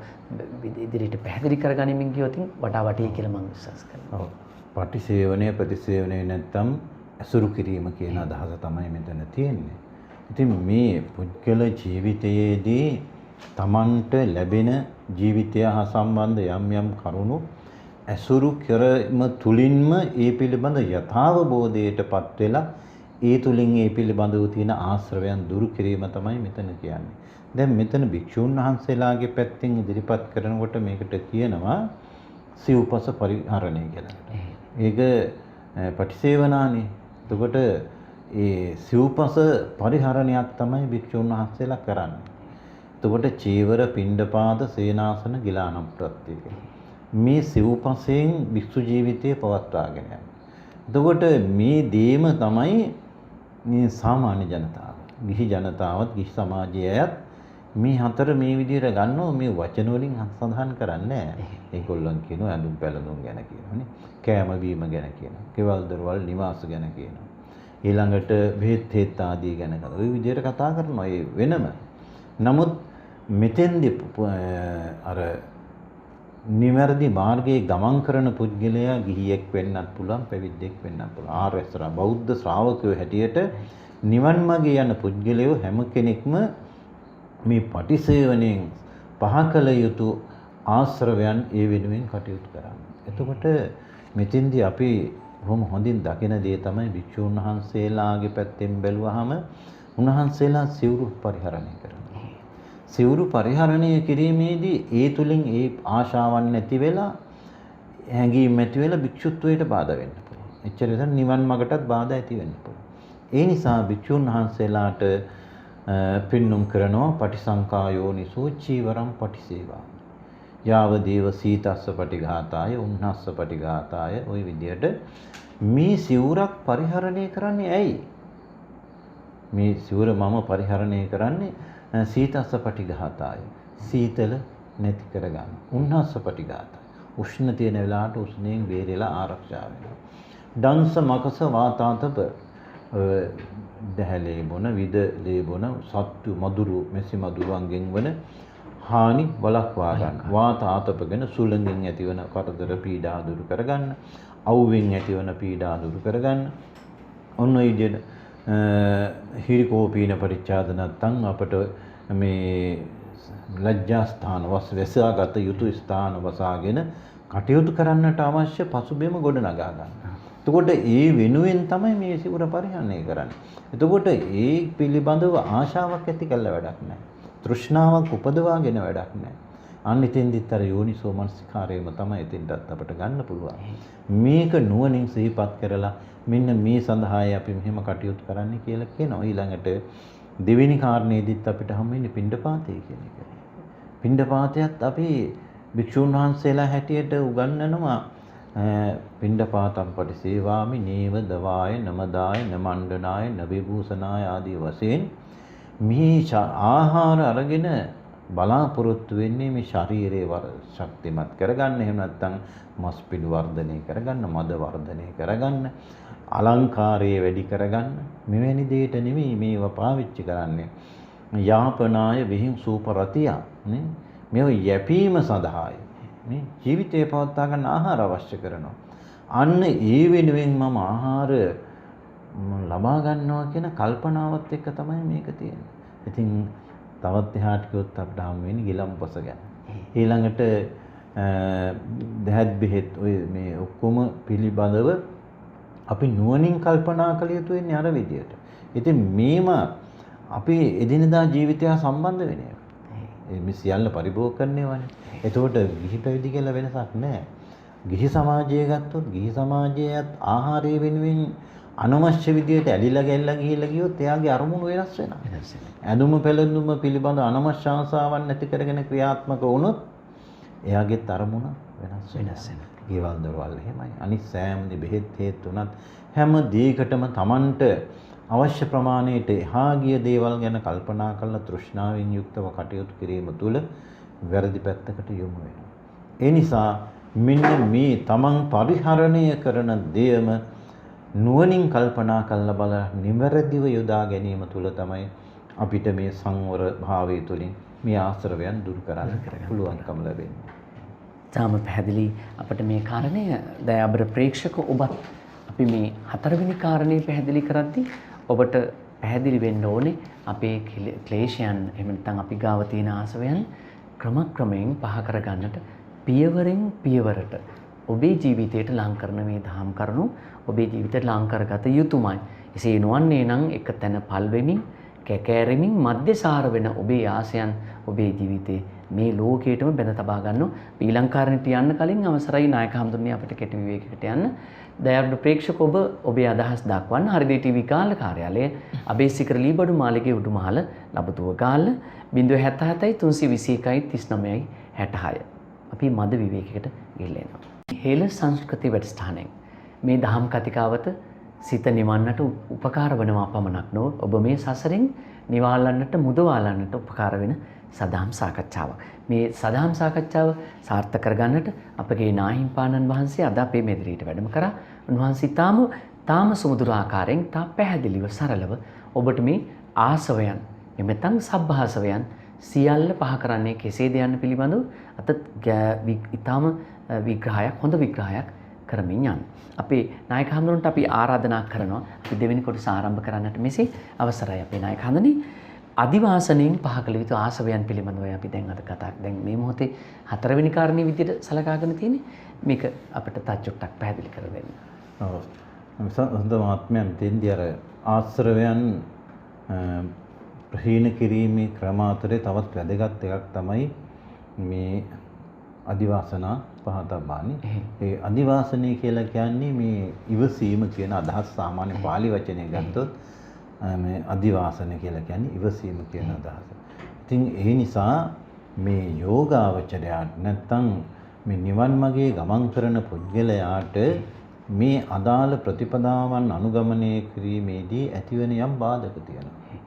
ඉදිරියට පැහැදිලි කරගනිමින් ගියොත් වඩා වටී කියලා මම විශ්වාස කරනවා. ඔව්. පටිසේවනය ප්‍රතිසේවනය නැත්තම් ඇසුරු කිරීම කියන අදහස තමයි මෙතන තියෙන්නේ. ඉතින් මේ පුද්ගල ජීවිතයේදී තමන්ට ලැබෙන ජීවිතය හා සම්බන්ධ යම් කරුණු ඇසුරු කිරීම තුලින්ම ඒ පිළිබඳ යථාබෝධයටපත් වෙලා ඒ තුලින් ඒ පිළිබඳව තියෙන ආශ්‍රවයන් දුරු කිරීම තමයි මෙතන කියන්නේ. දැන් මෙතන භික්ෂුන් වහන්සේලාගේ පැත්තෙන් ඉදිරිපත් කරනකොට මේකට කියනවා සිව්පස පරිහරණය කියලා. ඒක පටිසේවනානේ. එතකොට ඒ සිව්පස පරිහරණයක් තමයි භික්ෂුන් වහන්සේලා කරන්නේ. එතකොට චීවර, පිණ්ඩපාත, සේනාසන, ගිලානම් ප්‍රත්‍ය මේ සිව්පසෙන් භික්ෂු ජීවිතය පවත්වාගෙන යනවා. එතකොට මේ දේම තමයි මේ සාමාන්‍ය ජනතාව, ගිහි ජනතාවත්, ගිහි සමාජයත් මේ හතර මේ විදිහට ගන්නවා. මේ වචන වලින් සඳහන් කරන්නේ නැහැ. ඒගොල්ලන් කියනවා ඇඳුම් පැළඳුම් ගැන කියනවානේ. කෑම බීම ගැන කියනවා. කෙවල් දොරවල් නිවාස ගැන කියනවා. ඊළඟට බෙහෙත් හේත් ආදී ගැන කතා. ওই විදිහට කතා කරනවා. ඒ වෙනම. නමුත් මෙතෙන්දී අර නිවැරදි මාර්ගයේ ගමන් කරන පුද්ගලයා ගිහියෙක් වෙන්නත් පුළුවන්, පැවිද්දෙක් වෙන්නත් පුළුවන්. ආර්ය ශ්‍රා බෞද්ධ ශ්‍රාවකයෝ හැටියට නිවන් මාගේ යන පුද්ගලයෝ හැම කෙනෙක්ම මේ පටිසේවණයෙන් පහ කළ යුතු ආශ්‍රවයන් ඒ වෙනුවෙන් කටයුතු කරන්නේ. එතකොට මෙතෙන්දී අපි බොහොම හොඳින් දකින දේ තමයි භික්ෂුන් වහන්සේලාගේ පැත්තෙන් බැලුවහම උන්වහන්සේලා සිවුරු පරිහරණය කරනවා. සිවුරු පරිහරණය කිරීමේදී ඒ තුලින් ඒ ආශාවන් නැති වෙලා හැඟීම් ඇති වෙලා භික්ෂුත්වයට බාධා වෙන්න පුළුවන්. එච්චර ඉතින් නිවන් මාර්ගටත් බාධා ඇති වෙන්න පුළුවන්. ඒ නිසා භික්ෂුන් වහන්සේලාට පින්නුම් කරනවා පටිසංකායෝනිසෝ චීවරම් පටිසේවා. යාව දේව සීතස්ස පටිඝාතාය උන්නස්ස පටිඝාතාය. ওই විදියට මේ සිවුරක් පරිහරණය කරන්නේ ඇයි? මේ සිවුර මම පරිහරණය කරන්නේ සීතස්ස පටිඝාතාය. සීතල නැති කරගන්න. උන්නස්ස පටිඝාතාය. උෂ්ණ තියෙන වෙලාවට උෂ්ණයෙන් බේරෙලා ආරක්ෂා වෙනවා. දංශ මකස වාතාතප දැහැලේ බොන විදලේ බොන සත්තු මදුරු මෙසි මදුරුවන්ගෙන් වන හානි වළක්වා ගන්න. වාත ආතපගෙන සුළඟෙන් ඇතිවන කරදර පීඩා දුරු කරගන්න. අවුවෙන් ඇතිවන පීඩා දුරු කරගන්න. ඔන්න ඔය විදිහට හිරිකෝපීන පරිච්ඡාද නැත්නම් අපට මේ ලැජ්ජා ස්ථාන වැසාගත යුතු ස්ථාන වසාගෙන කටයුතු කරන්නට අවශ්‍ය පසුබිම ගොඩනගා ගන්න. එතකොට ඒ වෙනුවෙන් තමයි මේ සිවුර පරිහරණය කරන්නේ. එතකොට ඒ පිළිබඳව ආශාවක් ඇති කළ වැඩක් නැහැ. තෘෂ්ණාවක් උපදවාගෙන වැඩක් නැහැ. අන්න ඉතින්දිත් අර යෝනිසෝ මනසිකාරයම තමයි ඉතින්ටත් අපිට ගන්න පුළුවන්. මේක නුවණින් සිහිපත් කරලා මෙන්න මේ සඳහායි අපි මෙහෙම කටයුතු කරන්න කියලා කියනවා. ඊළඟට දෙවෙනි කාරණේදීත් අපිට හම් වෙන්නේ පිණ්ඩපාතය කියන එක. පිණ්ඩපාතයත් අපි භික්ෂුන් වහන්සේලා හැටියට උගන්වනවා පිණ්ඩපාතම් පටිසේවාමි නේව දවාය නමදාය නමණ්ඩනාය නවිභූෂනාය ආදී වශයෙන් මේ ආහාර අරගෙන බලාපොරොත්තු වෙන්නේ මේ ශරීරයේ ශක්තිමත් කරගන්න. එහෙම නැත්නම් මස් පිඩු වර්ධනය කරගන්න, මද වර්ධනය කරගන්න, අලංකාරයේ වැඩි කරගන්න. මෙවැනි දෙයකට නෙමෙයි මේවා පාවිච්චි කරන්නේ. යාපනාය විහිං සූපරතිය නේ. මේව යැපීම සඳහායි. මේ ජීවිතේ පවත්වා ගන්න ආහාර අවශ්‍ය කරනවා. අන්න ඒ වෙනුවෙන් මම ආහාර ලබා ගන්නවා කියන කල්පනාවත් එක්ක තමයි මේක තියෙන්නේ. ඉතින් තවත් එහාට ගියොත් අපිට හම් වෙන්නේ ගිලම්පස ගැන. ඊළඟට දහත් බෙහෙත් ඔය මේ ඔක්කොම පිළිබඳව අපි නුවණින් කල්පනා කළ යුතු වෙන්නේ අර විදියට. ඉතින් මේම අපි එදිනදා ජීවිතය සම්බන්ධ වෙන එක. මේ සියල්ල පරිභෝග කරන්නේවනේ. එතකොට ගිහි පැවිදි කියලා වෙනසක් නැහැ. ගිහි සමාජය ගත්තොත් ගිහි සමාජයත් ආහාරය වෙනුවෙන් අනවශ්‍ය විදියට ඇලිලා ගැල්ලා ගිහිල්ලා ගියොත් එයාගේ අරමුණු වෙනස් වෙනවා. ඇඳුම පැළඳුම පිළිබඳ අනවශ්‍ය ආශාවන් නැති කරගෙන ක්‍රියාත්මක වුණොත් එයාගේ අරමුණ වෙනස් වෙනවා. ඊවල් දරවල් එහෙමයි. අනිත් සෑම බෙහෙත් හේත් උනත් හැම දෙයකටම Tamanට අවශ්‍ය ප්‍රමාණයට එහා ගිය දේවල් ගැන කල්පනා කරලා තෘෂ්ණාවෙන් යුක්තව කටයුතු කිරීම තුළ වැරදි පැත්තකට යොමු වෙනවා. ඒ නිසා මෙන්න මේ Taman පරිහරණය කරන දේම නුවණින් කල්පනා කරලා බලලා නිවැරදිව යොදා ගැනීම තුළ තමයි අපිට මේ සංවර භාවය තුළින් මේ ආශ්‍රවයන් දුරු කරන්න පුළුවන්කම ලැබෙන්නේ. තාම පැහැදිලි අපිට මේ කාරණය දයාබර ප්‍රේක්ෂක ඔබත් අපි මේ හතරවෙනි කාරණේ පැහැදිලි කරද්දී ඔබට පැහැදිලි වෙන්න ඕනේ අපේ ක්ලේශයන් එහෙම නැත්නම් අපි ගාව තියෙන ආසවයන් ක්‍රමක්‍රමයෙන් පහ කරගන්නට පියවරෙන් පියවරට ඔබේ ජීවිතයට ලං කරන මේ දහම් කරුණු ඔබේ ජීවිතයට ලං කරගත යුතුමයි. එසේ නොවන්නේ නම් එක තැන පල් වෙමින් කැකෑරෙමින් මධ්‍යසාර වෙන ඔබේ ආසයන් ඔබේ ජීවිතේ මේ ලෝකයටම බැඳ තබා ගන්නවා. ඊළංකාරණයට යන්න කලින් අවසරයි නායක හඳුන්නේ අපිට කෙටි විවේකයකට යන්න. දයාබර ප්‍රේක්ෂක ඔබේ අදහස් දක්වන්න හරිදේ ටීවී ගාල්ල කාර්යාලය අබේසිකර ලීබඩු මාලිගයේ උඩුමහල ලබුතුව ගාල්ල 077 321 39 66. අපි මද විවේකයකට ගිහිල්ලා එනවා. හේල සංස්කෘති වැඩසටහනෙන් මේ දහම් කතිකාවත සිත නිවන්නට උපකාර වනවා පමණක් නොව ඔබ මේ සසරෙන් නිවාලන්නට මුදවාලන්නට උපකාර වෙන සදාම් සාකච්ඡාවක්. මේ සදාම් සාකච්ඡාව සාර්ථක කරගන්නට අපගේ නාහිම්පාණන් වහන්සේ අද අපේ මෙදිරියට වැඩම කරා. උන්වහන්සේ තාම සුමුදුර ආකාරයෙන් තා පැහැදිලිව සරලව ඔබට මේ ආසවයන් එමෙතන් සබ්භාසවයන් සියල්ල පහ කරන්නේ කෙසේද යන්න පිළිබඳව අත ඊටාම විග්‍රහයක් හොඳ විග්‍රහයක් කරමින් යන්න. අපේ නායක හඳුනට අපි ආරාධනා කරනවා අපි දෙවෙනි කොටස ආරම්භ කරන්නට මෙසේ අවසරයි අපේ නායක හඳුනි. අදිවාසණයෙන් පහ කළ යුතු ආසවයන් පිළිබඳව අපි දැන් අද කතා දැන් මේ මොහොතේ හතරවෙනි කාරණේ විදිහට සලකාගෙන තියෙන්නේ මේක අපිට තත් චුට්ටක් පැහැදිලි කර දෙන්න. ඔව්. හොඳ ආත්මයන් දෙන්දී අර ආශ්‍රවයන් ප්‍රහීන කිරීමේ ක්‍රම අතරේ තවත් වැදගත් එකක් තමයි මේ අදිවාසනා පහතබානි. ඒ අදිවාසනය කියලා කියන්නේ මේ ඉවසීම කියන අදහස් සාමාන්‍ය පාලි වචනය ගත්තොත් මේ අදිවාසන කියලා කියන්නේ ඉවසීම කියන අදහස. ඉතින් ඒ නිසා මේ යෝගාවචරයාට නැත්තම් මේ නිවන් මාගේ ගමන් කරන පුද්ගලයාට මේ අදාළ ප්‍රතිපදාවන් අනුගමනය කිරීමේදී ඇතිවන යම් බාධක තියෙනවා.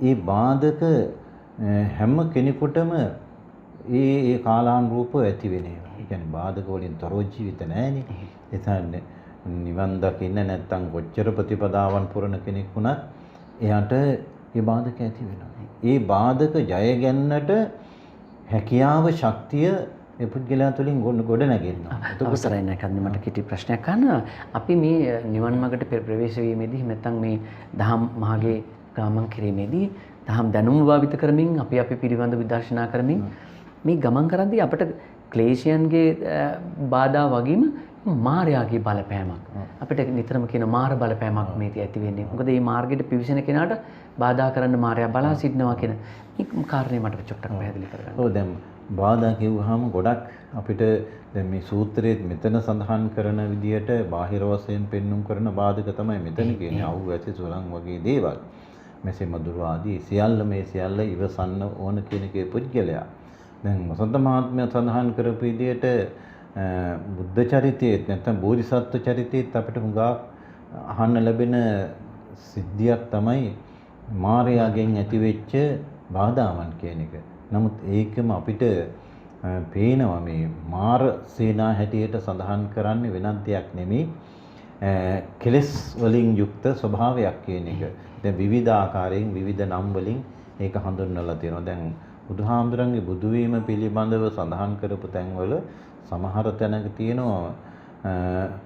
ඒ බාධක හැම කෙනෙකුටම ඒ කාලානුරූපව ඇති වෙන ඒවා. ඒ කියන්නේ බාධක වලින් තොරව ජීවිත නැහැනේ. එතන නිවන් දකින්න නැත්තම් කොච්චර ප්‍රතිපදාවන් පුරන කෙනෙක් වුණත් එයාට ඒ බාධක ඇති වෙනවා. ඒ බාධක ජය ගන්නට හැකියාව ශක්තිය ඒ පුද්ගලයා තුළින් ගොඩ නැගෙනවා. අවසරයි නැකන්ද මට කිටි ප්‍රශ්නයක් අහන්න. අපි මේ නිවන් මාර්ගට ප්‍රවේශ වීමේදී නැත්තම් මේ දහම් මාගේ ගමන් කිරීමේදී දහම් දැනුම භාවිත කරමින් අපි පිළිබඳ විදර්ශනා කරමින් මේ ගමන් කරද්දී අපට ක්ලේශයන්ගේ බාධා වගේම මායාගේ බලපෑමක් අපිට නිතරම කියන මාර බලපෑමක් මේ ඇති වෙන්නේ. මොකද මේ මාර්ගයට පිවිසෙන කෙනාට බාධා කරන්න මායя බලා සිටිනවා කියන මේ කාරණේ මට චුට්ටක් පැහැදිලි කරගන්න. ඔව් දැන් බාධා කියුවාම ගොඩක් අපිට දැන් මේ සූත්‍රයේ මෙතන සඳහන් කරන විදිහට බාහිර වශයෙන් පෙන්눔 කරන බාධක තමයි මෙතන කියන්නේ අවු ඇති සොරන් වගේ දේවල්. මෙසේ මధుර ආදී සියල්ල මේ සියල්ල ඉවසන්න ඕන කියන එකේ පුද්ගලයා. දැන් වසන්ත මහත්මයා සඳහන් කරපු විදිහට බුද්ධ චරිතයේත් නැත්නම් බෝධිසත්ව චරිතයේත් අපිට හුඟා අහන්න ලැබෙන සිද්ධියක් තමයි මායාවෙන් ඇතිවෙච්ච බාධාවන් කියන එක. නමුත් ඒකම අපිට පේනවා මේ මාර සේනා හැටියට සඳහන් කරන්නේ වෙනත් දෙයක් නෙමෙයි කෙලස් වලින් යුක්ත ස්වභාවයක් කියන එක. දැන් විවිධ ආකාරයෙන් විවිධ නම් වලින් ඒක හඳුන්වලා තියෙනවා. දැන් බුදුහාමුදුරන්ගේ බුදු වීම පිළිබඳව සඳහන් කරපු තැන්වල සමහර තැනක තියෙනවා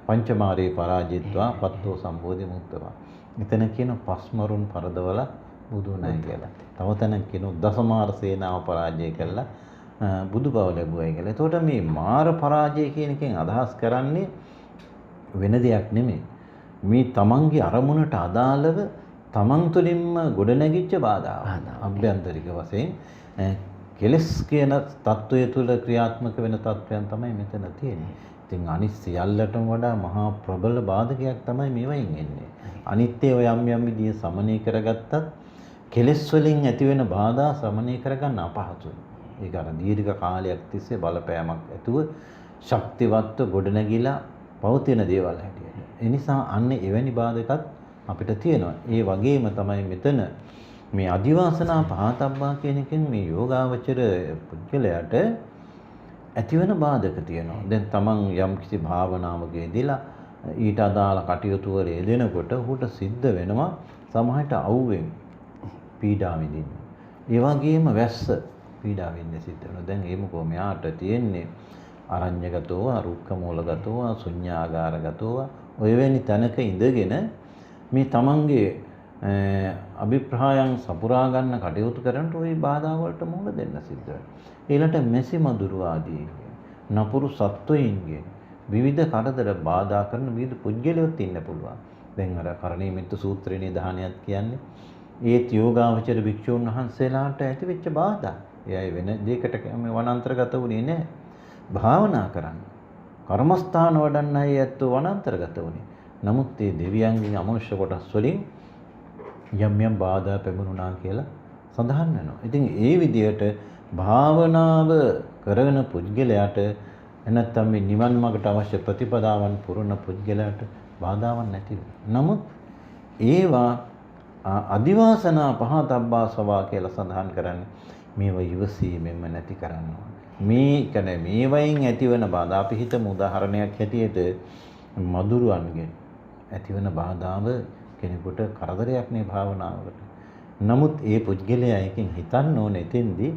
පංචමාරේ පරාජිත්වා පත්තෝ සම්බෝධි මුක්තවා. මෙතන කියන පස්මරුන් පරදවල බුදු නැහැ කියලා. තව තැනක කියනවා දසමාර සේනාව පරාජය කළා බුදු බව ලැබුවයි කියලා. එතකොට මේ මාර පරාජය කියන එකෙන් අදහස් කරන්නේ වෙන දෙයක් නෙමෙයි. මේ තමන්ගේ අරමුණට අදාළව තමන් තුළින්ම ගොඩනැගිච්ච බාධා අභ්‍යන්තරික වශයෙන් කෙලස් කියන தত্ত্বය තුළ ක්‍රියාත්මක වෙන தত্ত্বයන් තමයි මෙතන තියෙන්නේ. ඉතින් අනිත් සියල්ලටම වඩා මහා ප්‍රබල බාධකයක් තමයි මේවයින් එන්නේ. අනිත්‍ය යම් යම් විදිහේ සමනය කරගත්තත් කෙලස් වලින් ඇති වෙන බාධා සමනය කරගන්න අපහසුයි. ඒක අර දීර්ඝ කාලයක් තිස්සේ බලපෑමක් ඇතුව ශක්තිවත්ව ගොඩනැගිලා පවතින දේවල් හැටියට. ඒ නිසා අන්න එවැනි බාධකත් අපිට තියෙනවා. ඒ වගේම තමයි මෙතන මේ අදිවාසනා පහතබ්බා කියන එකෙන් මේ යෝගාවචර පුද්ගලයාට ඇතිවන බාධක තියෙනවා. දැන් තමන් යම් කිසි භාවනාවක යෙදලා ඊට අදාළ කටයුතු වල යෙදෙනකොට ඔහුට සිද්ධ වෙනවා සමහරට අවුවෙන් පීඩා විඳින්න. ඒ වගේම වැස්ස පීඩා විඳින්න සිද්ධ වෙනවා. දැන් ඒ මොකෝ මෙයාට තියෙන්නේ අරඤ්‍යගතව, රුක්ක මූලගතව, ශුඤ්ඤාගාරගතව ඔයවැනි තැනක ඉඳගෙන මේ තමන්ගේ අභිප්‍රායන් සපුරා ගන්න කටයුතු කරනකොට ওই බාධා වලට මුහුණ දෙන්න සිද්ධ වෙනවා. ඊළඟට මෙසි මදුරු ආදී නපුරු සත්වයින්ගේ විවිධ කරදර බාධා කරන විවිධ පුද්ගලයෝත් ඉන්න පුළුවන්. දැන් අර කරණීයමිත්ත සූත්‍රයේ නිදානියත් කියන්නේ ඒත් යෝගාවචර භික්ෂුන් වහන්සේලාට ඇතිවෙච්ච බාධා. එයයි වෙන දෙයකට මේ වනාන්තරගත වුණේ නැහැ. භාවනා කරන්න. කර්මස්ථාන වඩන්න අය ඇත්තෝ වනාන්තරගත වුණේ. නමුත් මේ දෙවියන්ගේ අමනුෂ්‍ය කොටස් වලින් යම් යම් බාධා පැමුණුණා කියලා සඳහන් වෙනවා. ඉතින් ඒ විදිහට භාවනාව කරන පුද්ගලයාට නැත්නම් මේ නිවන් මාර්ගට අවශ්‍ය ප්‍රතිපදාවන් පුරන පුද්ගලයාට බාධාවක් නැති වෙනවා. නමුත් ඒවා අදිවාසනා පහතබ්බා සවා කියලා සඳහන් කරන්නේ මේව ඉවසීමෙන්ම නැති කරන්න ඕනේ. මේ කියන්නේ මේ වයින් ඇතිවන බාධා අපි හිතමු උදාහරණයක් හැටියට මදුරුවන්ගෙන් ඇතිවන බාධාව කෙනෙකුට කරදරයක් නේ භාවනාවකට. නමුත් ඒ පුද්ගලයා එකෙන් හිතන්න ඕනේ එතෙන්දී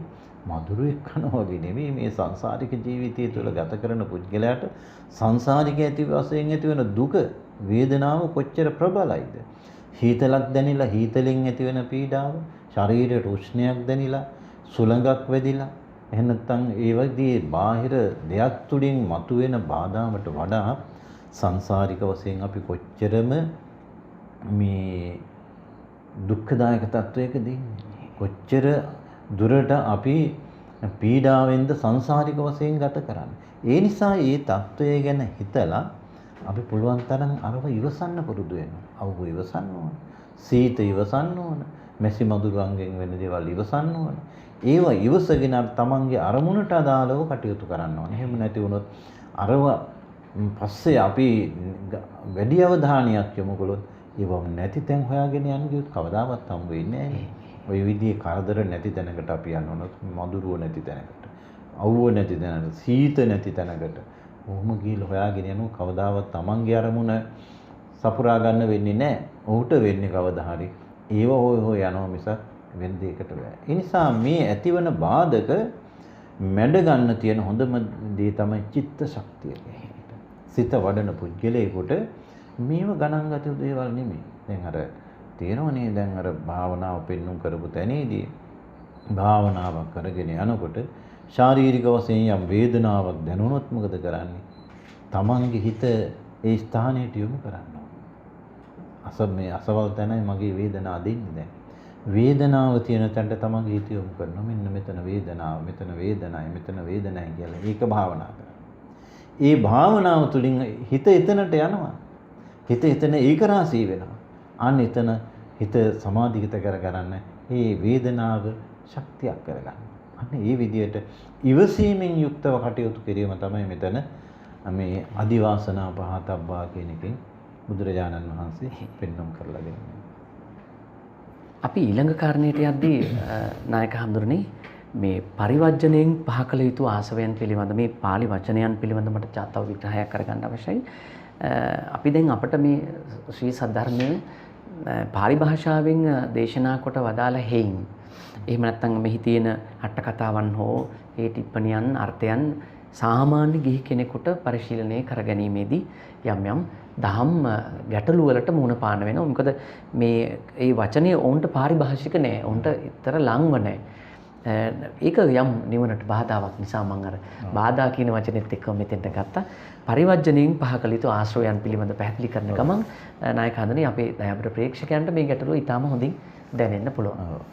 මధుරෙක් කනවා වගේ නෙවෙයි මේ සංසාරික ජීවිතය තුළ ගත කරන පුද්ගලයාට සංසාරික ඇති වශයෙන් ඇති වෙන දුක වේදනාව කොච්චර ප්‍රබලයිද. හීතලක් දැනිලා හීතලෙන් ඇති වෙන පීඩාව, ශරීරයට උෂ්ණයක් දැනිලා සුළඟක් වැදිලා එහෙම නැත්නම් ඒ වගේ බාහිර දෙයක් තුලින් මතුවෙන බාධාවට වඩා සංසාරික වශයෙන් අපි කොච්චරම මේ දුක්ඛදායක තත්වයකදී කොච්චර දුරට අපි පීඩාවෙන්ද සංසාරික වශයෙන් ගත කරන්නේ. ඒ නිසා මේ තත්වය ගැන හිතලා අපි පුළුවන් තරම් අරව ඉවසන්න පුරුදු වෙනවා. අවු ඉවසන්න ඕන. සීත ඉවසන්න ඕන. මෙසි මදුරුවන්ගෙන් වෙන දේවල් ඉවසන්න ඕන. ඒවා ඉවසගෙන තමන්ගේ අරමුණට අදාළව කටයුතු කරන්න ඕන. එහෙම නැති වුණොත් අරව පස්සේ අපි වැඩි අවධානයක් යොමු කළොත් ඒව නැති තැන් හොයාගෙන යන්න ගියොත් කවදාවත් හම්බ වෙන්නේ නැහැ. ওই විදිහේ කරදර නැති තැනකට අපි යන්න ඕන. මදුරුව නැති තැනකට, අවුව නැති තැනකට, සීත නැති තැනකට. ඔහොම ගිහලා හොයාගෙන යනු කවදාවත් තමන්ගේ අරමුණ සපුරා ගන්න වෙන්නේ නැහැ. ඔහුට වෙන්නේ කවදා හරි ඒව හොය යනවා මිසක් වෙන දෙයකට බෑ. ඒ නිසා මේ ඇතිවන බාධක මැඩ ගන්න තියෙන හොඳම දේ තමයි චිත්ත ශක්තිය. සිත වඩන පුද්ගලයෙකුට මේව ගණන් ගත යුතු දේවල් නෙමෙයි. දැන් අර තේරෙනවනේ දැන් අර භාවනාව පෙන්눔 කරපු තැනේදී භාවනාවක් කරගෙන යනකොට ශාරීරික වශයෙන් යම් වේදනාවක් දැනුනොත් මොකද කරන්නේ? තමන්ගේ හිත ඒ ස්ථානයට යොමු කරන්න ඕන. මේ අසවල් තැනයි මගේ වේදනාව දෙන්නේ දැන්. වේදනාව තියෙන තැනට තමන්ගේ හිත යොමු කරනවා. මෙන්න මෙතන වේදනාව, මෙතන වේදනයි, මෙතන වේදනයි කියලා. ඒක භාවනා කරනවා. ඒ භාවනාව තුළින් හිත එතනට යනවා. හිත එතන ඒකරාශී වෙනවා. අන්න එතන හිත සමාධිගත කරගන්න මේ වේදනාව ශක්තියක් කරගන්න. අන්න ඒ විදිහට ඉවසීමෙන් යුක්තව කටයුතු කිරීම තමයි මෙතන මේ අදිවාසනා පහතබ්බා කියන එකෙන් බුදුරජාණන් වහන්සේ පෙන්වම් කරලා දෙන්නේ. අපි ඊළඟ කාරණයට යද්දී නායක හඳුරන්නේ මේ පරිවර්ජණයෙන් පහ කළ යුතු ආසවයන් පිළිබඳ මේ pāli වචනයන් පිළිබඳ මට තව විග්‍රහයක් කරගන්න අවශ්‍යයි. අපි දැන් අපිට මේ ශ්‍රී සද්ධර්මයේ pāli භාෂාවෙන් දේශනා කොට වදාළ හේයින් එහෙම නැත්නම් මෙහි තියෙන අට කතාවන් හෝ ඒ ටිප්පණියන් අර්ථයන් සාමාන්‍ය ගිහි කෙනෙකුට පරිශීලනය කරගැනීමේදී යම් යම් දහම් ගැටලු වලට මුහුණ පාන වෙනවා. මොකද මේ ඒ වචනේ ඔවුන්ට පාරිභාෂික නෑ. ඔවුන්ට ඊතර ලංව නෑ. ඒක යම් නිවනට බාධාවක් නිසා මම අර බාධා කියන වචනේත් එක්ක මෙතෙන්ට ගත්තා. පරිවර්ජණයෙන් පහ කළ යුතු ආශ්‍රයයන් පිළිබඳ පැහැදිලි කරන ගමන් නායක හඳුනේ අපේ දයාබර ප්‍රේක්ෂකයන්ට මේ ගැටලුව ඊටාම හොඳින් දැනෙන්න පුළුවන්.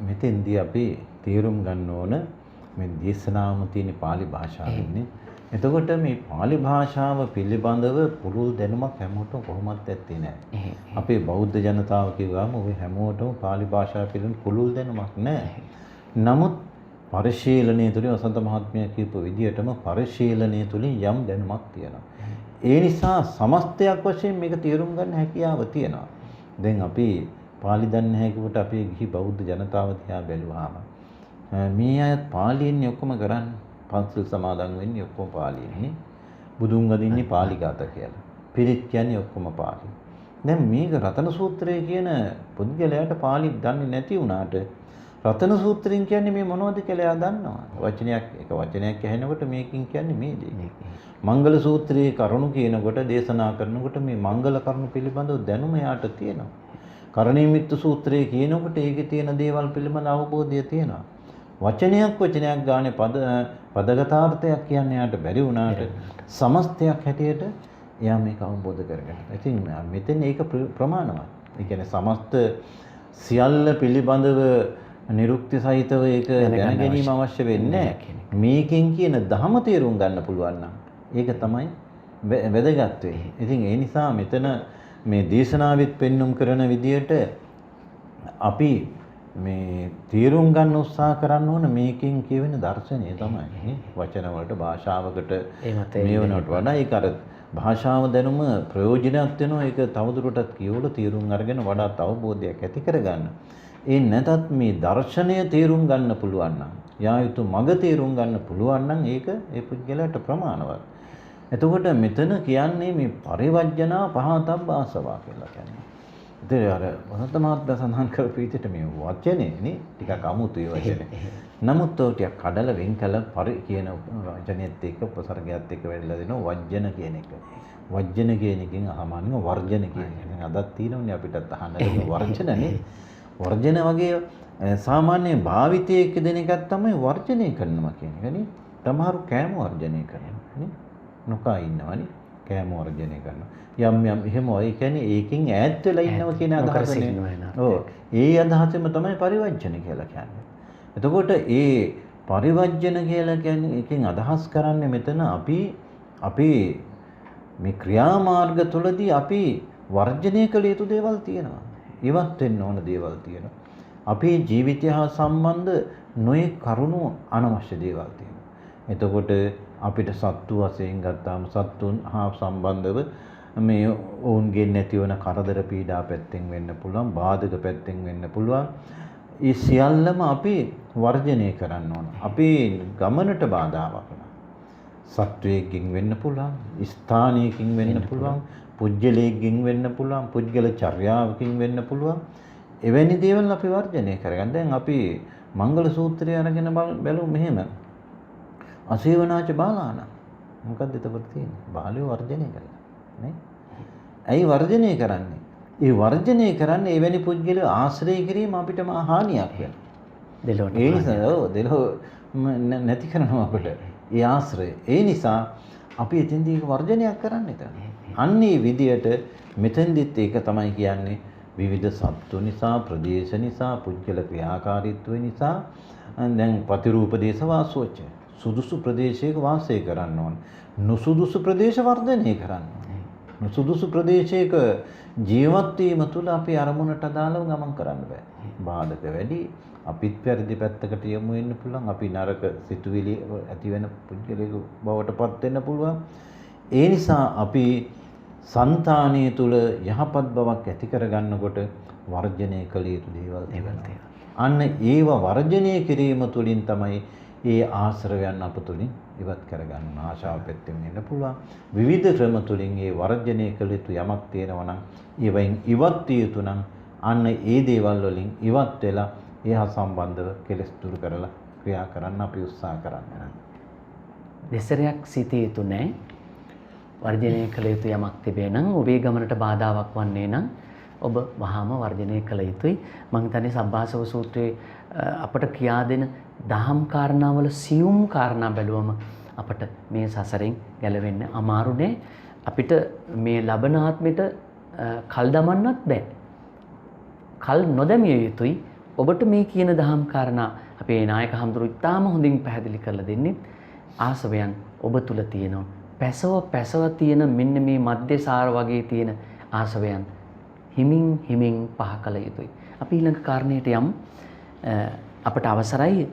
මෙතෙන්දී අපි තේරුම් ගන්න ඕන මේ දේශනාවම තියෙන pāli භාෂාවෙන්නේ. එතකොට මේ pāli භාෂාව පිළිබඳව පුළුල් දැනුමක් හැමෝටම කොහොමවත් ඇත්තේ නැහැ. අපේ බෞද්ධ ජනතාව කිව්වම ඔය හැමෝටම pāli භාෂාව පිළිබඳ පුළුල් දැනුමක් නැහැ. නමුත් පරිශීලනයේ තුලින් වසන්ත මහත්මයා කියපු විදිහටම පරිශීලනයේ තුලින් යම් දැනුමක් තියෙනවා. ඒ නිසා සමස්තයක් වශයෙන් මේක තේරුම් ගන්න හැකියාව තියෙනවා. දැන් අපි pāli දන්නේ නැහැ කිව්වට අපේ ගිහි බෞද්ධ ජනතාව දිහා බැලුවාම මේ අය පාලියෙන්නේ ඔක්කොම කරන්නේ. පන්සල් සමාදන් වෙන්නේ ඔක්කොම පාලියෙන්නේ. බුදුන් වදින්නේ පාලි ගාත කියලා. පිරිත් කියන්නේ ඔක්කොම පාලි. දැන් මේක රතන සූත්‍රයේ කියන පුද්ගලයාට පාලි දන්නේ නැති වුණාට රතන සූත්‍රයෙන් කියන්නේ මේ මොනවද කියලා එයා දන්නවා. වචනයක් ඇහෙනකොට මේකෙන් කියන්නේ මේ දේ. මංගල සූත්‍රයේ කරුණු කියනකොට දේශනා කරනකොට මේ මංගල කරුණු පිළිබඳව දැනුම යාට තියෙනවා. කරණීයමිත්ත සූත්‍රයේ කියනකොට ඒකේ තියෙන දේවල් පිළිබඳ අවබෝධය තියෙනවා. වචනයක් ගානේ පදගතාර්ථයක් කියන්නේ යාට බැරි වුණාට සමස්තයක් හැටියට එයා මේක අවබෝධ කරගන්නවා. ඉතින් මෙතන ඒක ප්‍රමාණවත්. ඒ කියන්නේ සමස්ත සියල්ල පිළිබඳව නිරුක්ති සහිතව ඒක දැන ගැනීම අවශ්‍ය වෙන්නේ නැහැ. මේකෙන් කියන ධම තේරුම් ගන්න පුළුවන් නම් ඒක තමයි වැදගත් වෙන්නේ. ඉතින් ඒ නිසා මෙතන මේ දේශනාවෙත් පෙන්눔 කරන විදියට අපි මේ තේරුම් ගන්න උත්සාහ කරන්න ඕන මේකෙන් කියවෙන දර්ශනය තමයි නේ. වචන වලට භාෂාවකට මේ වෙනවට වඩා ඒක අර භාෂාව දැනුම ප්‍රයෝජනවත් වෙනවා. ඒක තවදුරටත් කියවල තේරුම් අරගෙන වඩාත් අවබෝධයක් ඇති කරගන්න. ඒ නැතත් මේ දර්ශනය තේරුම් ගන්න පුළුවන් නම් යා යුතු මඟ තේරුම් ගන්න පුළුවන් නම් ඒක ඒ පුද්ගලයාට ප්‍රමාණවත්. එතකොට මෙතන කියන්නේ මේ පරිවර්ජනා පහතබ්බාසවා කියලා කියන්නේ. ඉතින් අර මොනත මහත්මයා සඳහන් කරපු විදිහට මේ වචනේ නේ ටිකක් අමුතුයි වචනේ. නමුත් ඔය ටික කඩලා වෙන් කළ පරි කියන වචනයත් එක්ක උපසර්ගයත් එක්ක වෙන්නලා දෙනවා වජ්ජන කියන එක. වජ්ජන කියන එකෙන් අහමන්නේ වර්ජන කියන එක. දැන් අදත් තියෙනවනේ අපිටත් අහන්න වර්ජනනේ. වර්ජන වගේ සාමාන්‍ය භාවිතයක දෙන එකක් තමයි වර්ජනය කරනවා කියන එක නේ. තමහරු කෑම වර්ජනය කරනවා නේ. නොකා ඉන්නවනේ කෑම වර්ජනය කරනවා. යම් එහෙම ඒ කියන්නේ ඒකෙන් ඈත් වෙලා ඉන්නවා කියන අදහසනේ. ඔව්. ඒ අදහසෙම තමයි පරිවර්ජන කියලා කියන්නේ. එතකොට ඒ පරිවර්ජන කියලා කියන්නේ එකෙන් අදහස් කරන්නේ මෙතන අපි මේ ක්‍රියාමාර්ග තුළදී අපි වර්ජනය කළ යුතු දේවල් තියෙනවා. ඉවත් වෙන්න ඕන දේවල් තියෙනවා. අපේ ජීවිතය හා සම්බන්ධ නොයෙක් කරුණු අනවශ්‍ය දේවල් තියෙනවා. එතකොට අපිට සත්තු වශයෙන් ගත්තාම සත්තුන් හා සම්බන්ධව මේ ඔවුන්ගේ නැතිවන කරදර පීඩා පැත්තෙන් වෙන්න පුළුවන්, බාධක පැත්තෙන් වෙන්න පුළුවන්. ඒ සියල්ලම අපි වර්ජනය කරන්න ඕන. අපේ ගමනට බාධාවක් න ะ. සත්වයකින් වෙන්න පුළුවන්, ස්ථානයකින් වෙන්න පුළුවන්, පුජ්‍යලයකින් වෙන්න පුළුවන්, පුද්ගල චර්යාවකින් වෙන්න පුළුවන්. එවැනි දේවල් අපි වර්ජනය කරගන්න. දැන් අපි මංගල සූත්‍රය අරගෙන බැලුවොත් මෙහෙම අසේවනාච බාලාන මොකක්ද එතකොට තියෙන්නේ? බාලයෝ වර්ජනය කරලා නේ? ඇයි වර්ජනය කරන්නේ? ඒ වර්ජනය කරන්නේ එවැනි පුද්ගලයෝ ආශ්‍රය කිරීම අපිට මහා හානියක් වෙනවා. ඒ නිසා දෙලෝ නැති කරනවා අපිට. ඒ ආශ්‍රය. ඒ නිසා අපි එතෙන්දී වර්ජනයක් කරන්න එතන. අන්නේ විදියට මෙතෙන්දිත් ඒක තමයි කියන්නේ විවිධ සත්තු නිසා, ප්‍රදේශ නිසා, පුද්ගල ක්‍රියාකාරීත්ව නිසා දැන් ප්‍රතිරූප දේශ වාසෝච සුදුසු ප්‍රදේශයක වාසය කරන්න ඕන. නුසුදුසු ප්‍රදේශ වර්ධනය කරන්න ඕන. නුසුදුසු ප්‍රදේශයක ජීවත් වීම තුළ අපි අරමුණට අදාළව ගමන් කරන්න බෑ. බාධක වැඩි. අපිත් පරිදි පැත්තකට යමු වෙන්න පුළුවන්. අපි නරක සිතුවිලි ඇති වෙන පුද්ගලයෙකු බවට පත් වෙන්න පුළුවන්. ඒ නිසා අපි సంతානිය තුල යහපත් බවක් ඇති කරගන්නකොට වර්ජනය කළ යුතු දේවල් තිබෙනවා. අන්න ඒව වර්ජනය කිරීම තුළින් තමයි ඒ ආශ්‍රවයන් අප තුළින් ඉවත් කරගන්න ආශාව පැත්තෙන් එන්න පුළුවන්. විවිධ ක්‍රම තුළින් ඒ වර්ජනය කළ යුතු යමක් තියෙනවා නම් ඒවෙන් ඉවත් විය යුතු නම් අන්න ඒ දේවල් වලින් ඉවත් වෙලා ඒහා සම්බන්ධව කෙලෙස් දුරු කරලා ක්‍රියා කරන්න අපි උත්සාහ කරන්න. දෙසරයක් සිටිය යුතු නැහැ. වර්ජනය කළ යුතු යමක් තිබේ නම් ඔබේ ගමනට බාධාවක් වන්නේ නම් ඔබ වහාම වර්ජනය කළ යුතුයි. මම හිතන්නේ සබ්බාසව සූත්‍රයේ අපට කියා දෙන දහම් කාරණාවල සියුම් කාරණා බැලුවම අපට මේ සසරෙන් ගැලවෙන්න අමාරු නෑ. අපිට මේ ලබන ආත්මෙට කල් දමන්නත් බෑ. කල් නොදැමිය යුතුයි. ඔබට මේ කියන දහම් කාරණා අපේ නායක හඳුරු ඉතාම හොඳින් පැහැදිලි කරලා දෙන්නේ. ආසවයන් ඔබ තුල තියෙනවා. පැසව තියෙන මෙන්න මේ මධ්‍යසාර වගේ තියෙන ආසවයන් හිමින් පහ කළ යුතුයි. අපි ඊළඟ කාරණයට යමු. අපට අවසරයි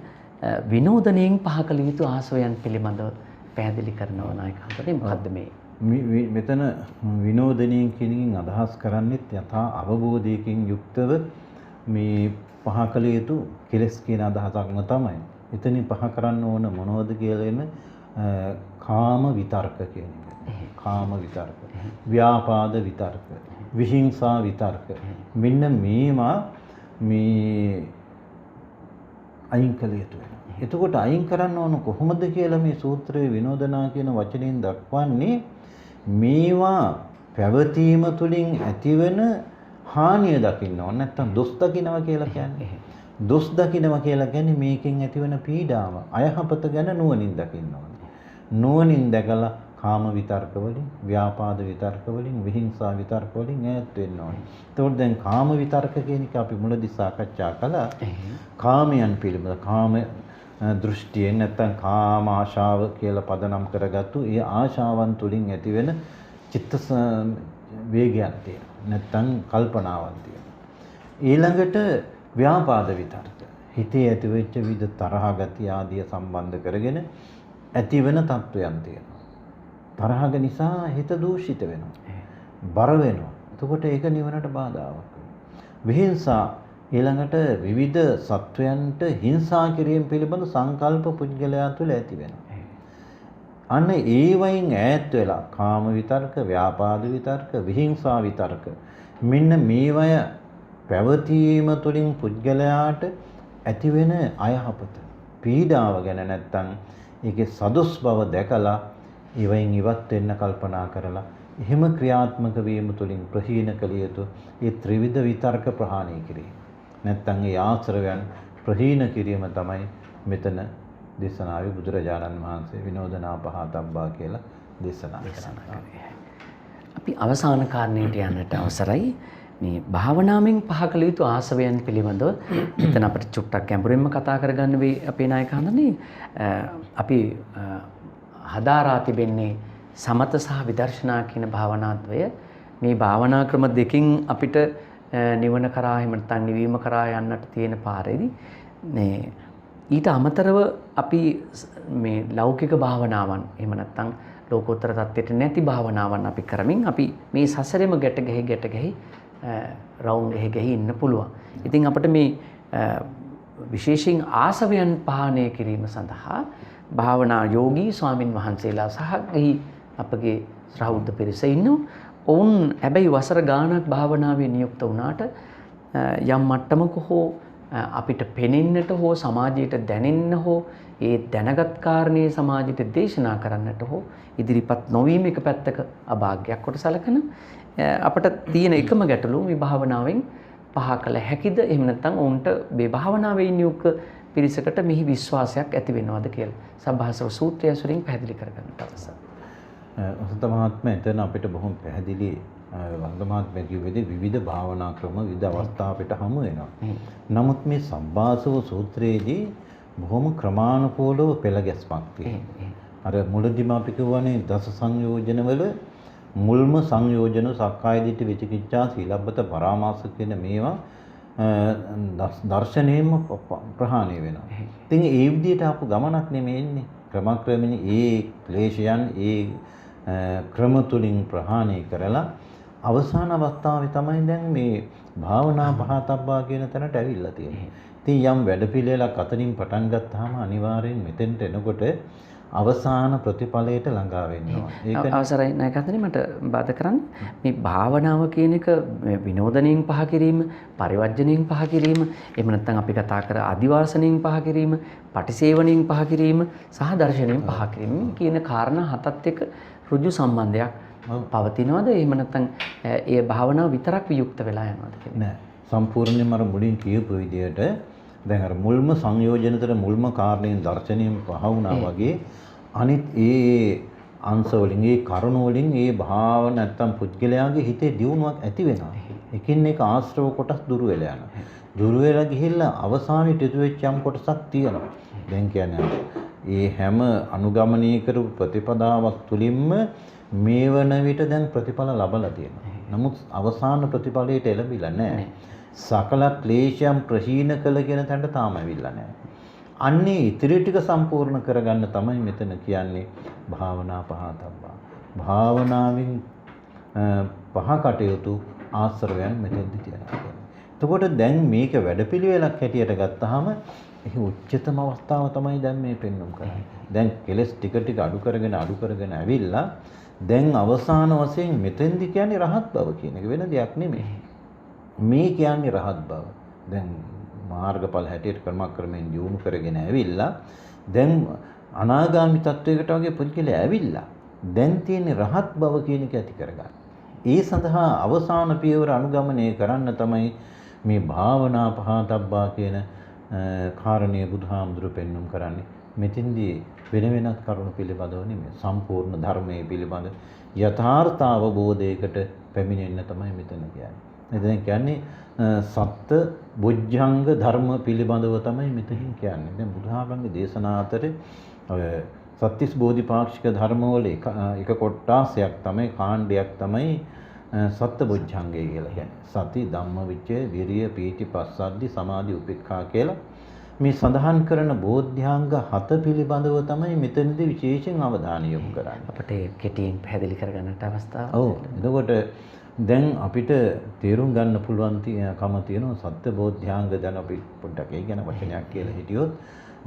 විනෝදනයෙන් පහ කළ යුතු ආසවයන් පිළිබඳව පැහැදිලි කරනවා නායක හඳුරු. මොකද්ද මේ? මෙතන විනෝදනයෙන් කියනකින් අදහස් කරන්නේත් යථා අවබෝධයකින් යුක්තව මේ පහ කළ යුතු කෙලස් කියන අදහසක්ම තමයි. එතනින් පහ කරන්න ඕන මොනවද කියලා කාම විතර්ක කියන එක. කාම විතර්ක, ව්‍යාපාද විතර්ක, විහිංසා විතර්ක. මෙන්න මේවා මේ අයින් කළ යුතු වෙනවා. එතකොට අයින් කරන්න ඕන කොහොමද කියලා මේ සූත්‍රයේ විනෝදනා කියන වචනයෙන් දක්වන්නේ මේවා පැවතීම තුළින් ඇතිවන හානිය දකින්න ඕන. නැත්තම් දොස් දකින්නවා කියලා කියන්නේ. දොස් දකින්නවා කියලා කියන්නේ මේකෙන් ඇතිවන පීඩාව අයහපත ගැන නුවණින් දකින්න ඕන. නුවණින් දැකලා කාම විතර්ක වලින්, ව්‍යාපාද විතර්ක වලින්, විහිංසා විතර්ක වලින් ඈත් වෙන්න ඕනේ. ඒතකොට දැන් කාම විතර්ක කියන එක අපි මුලදී සාකච්ඡා කළා. කාමයන් පිළිබඳ කාම දෘෂ්ටියෙන් නැත්නම් කාම ආශාව කියලා පදනම් කරගත්තු ඒ ආශාවන් තුලින් ඇතිවෙන චිත්ත වේගයක් තියෙනවා. නැත්නම් කල්පනාවක් තියෙනවා. ඊළඟට ව්‍යාපාද විතර්ක. හිතේ ඇතිවෙච්ච විවිධ තරහ ගතිය ආදිය සම්බන්ධ කරගෙන ඇතිවෙන තත්වයන් තියෙනවා. තරහක නිසා හිත දූෂිත වෙනවා. බර වෙනවා. එතකොට ඒක නිවනට බාධාවක්. විහිංසා ඊළඟට විවිධ සත්වයන්ට හිංසා කිරීම පිළිබඳ සංකල්ප පුද්ගලයා තුළ ඇති වෙනවා. අන්න ඒ වයින් ඈත් වෙලා කාම විතර්ක, ව්‍යාපාද විතර්ක, විහිංසා විතර්ක මෙන්න මේවය පැවතීම තුළින් පුද්ගලයාට ඇතිවෙන අයහපත, පීඩාව ගැන නැත්තම් ඒකේ සදොස් බව දැකලා ඒවයින් ඉවත් වෙන්න කල්පනා කරලා එහෙම ක්‍රියාත්මක වීම තුළින් ප්‍රහීන කළ යුතු ඒ ත්‍රිවිධ විතර්ක ප්‍රහාණය කිරීම. නැත්තම් ඒ ආශ්‍රවයන් ප්‍රහීන කිරීම තමයි මෙතන දේශනාවේ බුදුරජාණන් වහන්සේ විනෝදනා පහතබ්බා කියලා දේශනා කරන්නේ. අපි අවසාන කාරණයට යන්නට අවසරයි. මේ භාවනාවෙන් පහ කළ යුතු ආසවයන් පිළිබඳව මෙතන අපිට චුට්ටක් ගැඹුරින්ම කතා කරගන්න වෙයි අපේ නායක හඳුනේ. අපි හදාරා තිබෙන්නේ සමත සහ විදර්ශනා කියන භාවනාද්වය. මේ භාවනා ක්‍රම දෙකකින් අපිට නිවන කරා එහෙම නැත්නම් නිවීම කරා යන්නට තියෙන පාරේදී මේ ඊට අමතරව අපි මේ ලෞකික භාවනාවන් එහෙම නැත්නම් ලෝකෝත්තර தත්ත්වයට නැති භාවනාවන් අපි කරමින් අපි මේ සසරෙම ගැට ගැහි රවුම් ගැහි ඉන්න පුළුවන්. ඉතින් අපිට මේ විශේෂයෙන් ආසවයන් පහණය කිරීම සඳහා භාවනා යෝගී ස්වාමින් වහන්සේලා සහ ගිහි අපගේ ශ්‍රාවුද්ද පිරිස ඉන්නවා. ඔවුන් හැබැයි වසර ගාණක් භාවනාවේ නියුක්ත වුණාට යම් මට්ටමක හෝ අපිට පෙනෙන්නට හෝ සමාජයට දැනෙන්න හෝ ඒ දැනගත් කාරණේ සමාජයට දේශනා කරන්නට හෝ ඉදිරිපත් නොවීම එක පැත්තක අභාග්‍යයක් කොට සැලකන අපට තියෙන එකම ගැටලුව මේ භාවනාවෙන් පහ කළ හැකිද එහෙම නැත්නම් ඔවුන්ට මේ භාවනාවේ නියුක්ත පිරිසකට මෙහි විශ්වාසයක් ඇති වෙනවද කියලා සබ්බාසව සූත්‍රය ඇසුරින් පැහැදිලි කරගන්නට අවශ්‍යයි. වසන්ත මහත්මයා එතන අපිට බොහොම පැහැදිලි වන්ද මහත්මයා කිව්වේදී විවිධ භාවනා ක්‍රම විවිධ අවස්ථා අපිට හමු වෙනවා. නමුත් මේ සබ්බාසව සූත්‍රයේදී බොහොම ක්‍රමානුකූලව පෙළ ගැස්මක් තියෙනවා. අර මුලදීම අපි කියවනේ දස සංයෝජනවල මුල්ම සංයෝජන සක්කාය දිට්ඨි විචිකිච්ඡා සීලබ්බත පරාමාස කියන මේවා දර්ශනයෙන්ම ප්‍රහාණය වෙනවා. ඉතින් ඒ විදිහට ආපු ගමනක් නෙමෙයි ඉන්නේ. ක්‍රමක්‍රමයෙන් ඒ ක්ලේශයන් ඒ ක්‍රම තුලින් ප්‍රහාණය කරලා අවසාන අවස්ථාවේ තමයි දැන් මේ භාවනා පහතබ්බා කියන තැනට ඇවිල්ලා තියෙන්නේ. ඉතින් යම් වැඩපිළිවෙලක් අතනින් පටන් ගත්තාම අනිවාර්යෙන් මෙතෙන්ට එනකොට අවසාන ප්‍රතිඵලයට ළඟා වෙනවා. ඒක අවසරයි නායකයන්නි මට බාධා කරන්න මේ භාවනාව කියන එක විනෝදණයෙන් පහ කිරීම, පරිවර්ජණයෙන් පහ කිරීම, එහෙම නැත්නම් අපි කතා කර අදිවාසණයෙන් පහ කිරීම, පටිසේවණයෙන් පහ කිරීම සහ දර්ශනයෙන් පහ කිරීම කියන කාරණා හතත් එක්ක ඍජු සම්බන්ධයක් පවතිනවද? එහෙම නැත්නම් ඒ භාවනාව විතරක් වියුක්ත වෙලා යනවද කියන්නේ? නෑ. සම්පූර්ණයෙන්ම අර මුලින් කියපු විදිහට දැන් අර මුල්ම සංයෝජනතර මුල්ම කාරණයෙන් දර්ශනයෙන් පහ වුණා වගේ අනිත් ඒ අංශ වලින් ඒ කරුණ වලින් ඒ භාව නැත්තම් පුද්ගලයාගේ හිතේ දියුණුවක් ඇති වෙනවා. එකින් එක ආශ්‍රව කොටස් දුර වෙලා යනවා. දුර වෙලා ගිහිල්ලා අවසානයේ ඉතුරු වෙච්ච යම් කොටසක් තියෙනවා. දැන් කියන්නේ ඒ හැම අනුගමනය කරපු ප්‍රතිපදාවක් තුලින්ම මේ වන විට දැන් ප්‍රතිඵල ලබලා තියෙනවා. නමුත් අවසාන ප්‍රතිඵලයට එළඹිලා නැහැ. සකල ක්ලේශයන් ප්‍රහීන කළ කියන තැනට තාම ඇවිල්ලා නැහැ. අන්නේ ඉතිරි ටික සම්පූර්ණ කරගන්න තමයි මෙතන කියන්නේ භාවනා පහතබ්බා. භාවනාවෙන් පහ කටයුතු ආශ්‍රවයන් මෙතෙන්දි තියනවා. එතකොට දැන් මේක වැඩපිළිවෙලක් හැටියට ගත්තාම ඒ උච්චතම අවස්ථාව තමයි දැන් මේ පෙන්වුම් කරන්නේ. දැන් කෙලස් ටික ටික අඩු කරගෙන ඇවිල්ලා දැන් අවසාන වශයෙන් මෙතෙන්දි කියන්නේ රහත් බව කියන එක වෙන දෙයක් නෙමෙයි. මේ කියන්නේ රහත් බව. දැන් මාර්ගඵල හැටියට ක්‍රමක්‍රමයෙන් දියුණු කරගෙන ඇවිල්ලා දැන් අනාගාමි තත්වයකට වගේ පුද්ගලයා ඇවිල්ලා දැන් තියෙන රහත් බව කියන එක ඇති කරගන්න. ඒ සඳහා අවසාන පියවර අනුගමනය කරන්න තමයි මේ භාවනා පහතබ්බා කියන කාරණය බුදුහාමුදුරුවෝ පෙන්වුම් කරන්නේ. මෙතින්දී වෙන වෙනත් කරුණු පිළිබඳව නෙමෙයි සම්පූර්ණ ධර්මයේ පිළිබඳ යථාර්ථ අවබෝධයකට පැමිණෙන්න තමයි මෙතන කියන්නේ. මෙතන කියන්නේ සත්‍ය බොජ්ජංග ධර්ම පිළිබඳව තමයි මෙතනින් කියන්නේ. දැන් බුදුහාමගේ දේශනා අතරේ ඔය සත්‍තිස් බෝධිපාක්ෂික ධර්මවල එක කොටාසයක් තමයි කාණ්ඩයක් තමයි සත්‍ය බොජ්ජංගය කියලා කියන්නේ. සති ධම්මවිචය විරිය පීති පස්සද්ධි සමාධි උපේක්ඛා කියලා මේ සඳහන් කරන බෝධ්‍යාංග 7 පිළිබඳව තමයි මෙතනදී විශේෂයෙන් අවධානය යොමු කරන්නේ. අපිට කෙටියෙන් පැහැදිලි කරගන්නට අවස්ථාවක්. ඔව්. එතකොට දැන් අපිට තේරුම් ගන්න පුළුවන් කම තියෙනවා සත්‍ය බෝධ්‍යාංග දැන් අපි පොඩ්ඩක් ඒ ගැන වචනයක් කියලා හිටියොත්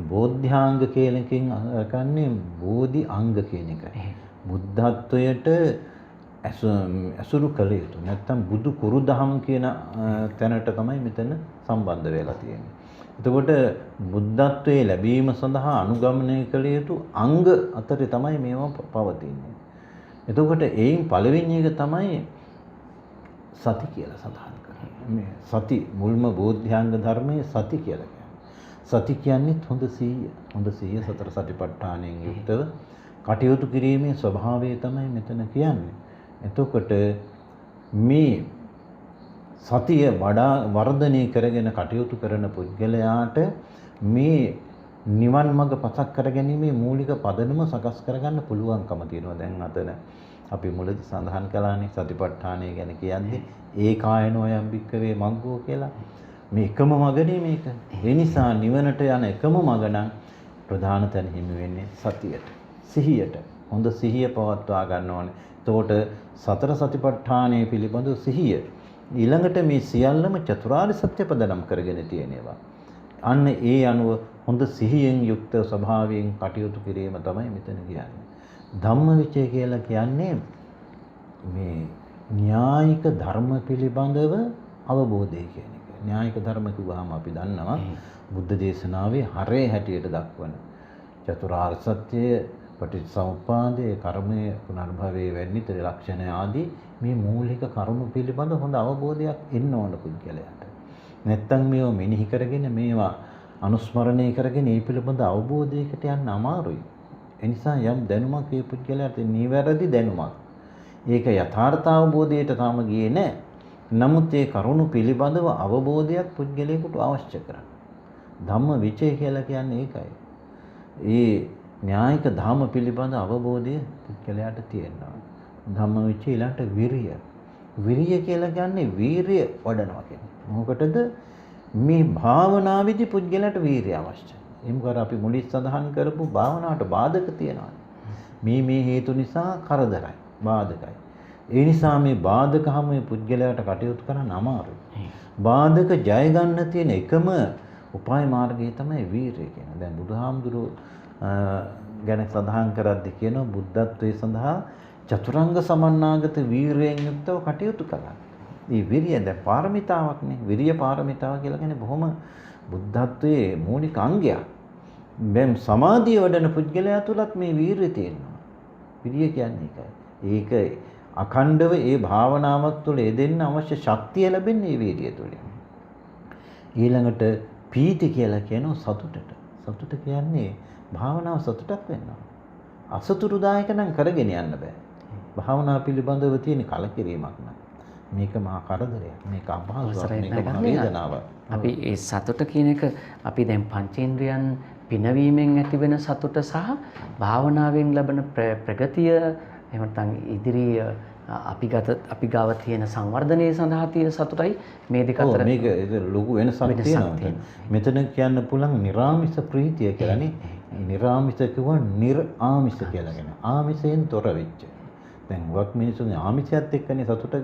බෝධ්‍යාංග කියන එකෙන් අරකන්නේ බෝධි අංග කියන එක. බුද්ධත්වයට ඇසුරු කළ යුතු. නැත්තම් බුදු කුරුදහම් කියන තැනට තමයි මෙතන සම්බන්ධ වෙලා තියෙන්නේ. එතකොට බුද්ධත්වයේ ලැබීම සඳහා අනුගමනය කළ යුතු අංග අතරේ තමයි මේවා පවතින්නේ. එතකොට ඒයින් පළවෙනි එක තමයි සති කියලා සඳහන් කරන්නේ. මේ සති මුල්ම බෝධ්‍යාංග ධර්මයේ සති කියලා කියන්නේ. සති කියන්නේ හොඳ සීය. හොඳ සීය සතර සතිපට්ඨානයෙන් යුක්තව කටයුතු කිරීමේ ස්වභාවය තමයි මෙතන කියන්නේ. එතකොට මේ සතිය වඩා වර්ධනය කරගෙන කටයුතු කරන පුද්ගලයාට මේ නිවන් මඟ පසක් කරගැනීමේ මූලික පදනම සකස් කරගන්න පුළුවන්කම තියෙනවා. දැන් අතන අපි මුලදී සඳහන් කළානේ සතිපට්ඨානය ගැන කියන්නේ ඒකායනෝ යම් භික්ඛවේ මග්ගෝ කියලා. මේ එකම මගනේ මේක. ඒ නිසා නිවනට යන එකම මග නම් ප්‍රධාන තැන හිමි වෙන්නේ සතියට. සිහියට. හොඳ සිහිය පවත්වා ගන්න ඕනේ. එතකොට සතර සතිපට්ඨානය පිළිබඳව සිහිය ඊළඟට මේ සියල්ලම චතුරාර්ය සත්‍ය පදනම් කරගෙන තියෙනවා. අන්න ඒ අනුව හොඳ සිහියෙන් යුක්ත ස්වභාවයෙන් කටයුතු කිරීම තමයි මෙතන කියන්නේ. ධම්මවිචය කියලා කියන්නේ මේ න්‍යායික ධර්ම පිළිබඳව අවබෝධය කියන එක. න්‍යායික ධර්ම කිව්වහම අපි දන්නවා බුද්ධ දේශනාවේ හරය හැටියට දක්වන චතුරාර්ය සත්‍ය පටිච්චසමුප්පාදයේ කර්මයේ පුනර්භවයේ වෙන්නිතර ලක්ෂණ ආදී මේ මූලික කරුණු පිළිබඳ හොඳ අවබෝධයක් එන්න ඕන පුද්ගලයාට. නැත්තම් මේව මෙනෙහි කරගෙන මේවා අනුස්මරණය කරගෙන ඒ පිළිබඳ අවබෝධයකට යන්න අමාරුයි. ඒ නිසා යම් දැනුමක් මේ පුද්ගලයාට නිවැරදි දැනුමක්. ඒක යථාර්ථ අවබෝධයට තාම ගියේ නැහැ. නමුත් ඒ කරුණු පිළිබඳව අවබෝධයක් පුද්ගලයාට අවශ්‍ය කරනවා. ධම්ම විචය කියලා කියන්නේ ඒකයි. ඒ න්‍යායික ධර්ම පිළිබඳ අවබෝධය පුද්ගලයාට තියෙනවා. ධම්ම විචය ඊළඟට විරිය. විරිය කියලා කියන්නේ වීරිය වඩනවා කියන්නේ. මොකටද? මේ භාවනාවේදී පුද්ගලයාට වීරිය අවශ්‍යයි. ඒ මොකද අපි මුලින් සඳහන් කරපු භාවනාවට බාධක තියෙනවා. මේ හේතු නිසා කරදරයි, බාධකයි. ඒ නිසා මේ බාධක හැම පුද්ගලයාට කටයුතු කරන්න අමාරුයි. බාධක ජය ගන්න තියෙන එකම උපාය මාර්ගය තමයි වීරිය කියන්නේ. දැන් බුදුහාමුදුරුවෝ ගැන සඳහන් කරද්දී කියනවා බුද්ධත්වයේ සඳහා චතුරංග සමන්නාගත වීරයෙන් යුක්තව කටයුතු කළා. මේ විරිය දැන් පාරමිතාවක් නේ. විරිය පාරමිතාව කියලා කියන්නේ බොහොම බුද්ධත්වයේ මූලික අංගයක්. මෙම් සමාධිය වඩන පුද්ගලයා තුලත් මේ වීරිය තියෙනවා. විරිය කියන්නේ ඒකයි. ඒක අඛණ්ඩව ඒ භාවනාවක් තුළ යෙදෙන්න අවශ්‍ය ශක්තිය ලැබෙන්නේ මේ වීරිය තුළින්. ඊළඟට පීති කියලා කියනවා සතුටට. සතුට කියන්නේ භාවනාව සතුටක් වෙනවා. අසතුටුදායක නම් කරගෙන යන්න බෑ. භාවනාව පිළිබඳව තියෙන කලකිරීමක් නම් මේක මහා කරදරයක්. මේක අපහසුයක්. මේක මහා වේදනාවක්. අපි ඒ සතුට කියන එක අපි දැන් පංචේන්ද්‍රයන් පිනවීමෙන් ඇතිවෙන සතුට සහ භාවනාවෙන් ලැබෙන ප්‍රගතිය එහෙම නැත්නම් ඉදිරිය අපි ගාව තියෙන සංවර්ධනයේ සඳහා තියෙන සතුටයි මේ දෙක අතර මේක ලොකු වෙනසක් තියෙනවා. මෙතන කියන්න පුළුවන් නිර්ආමිෂ ප්‍රීතිය කියලානේ. නිර්ආමිෂ කිව්වා නිර්ආමිෂ කියලා කියන. ආමිෂයෙන් තොර වෙච්ච. දැන් වක් මිනිසුන්ගේ ආමිෂයත් එක්කනේ සතුට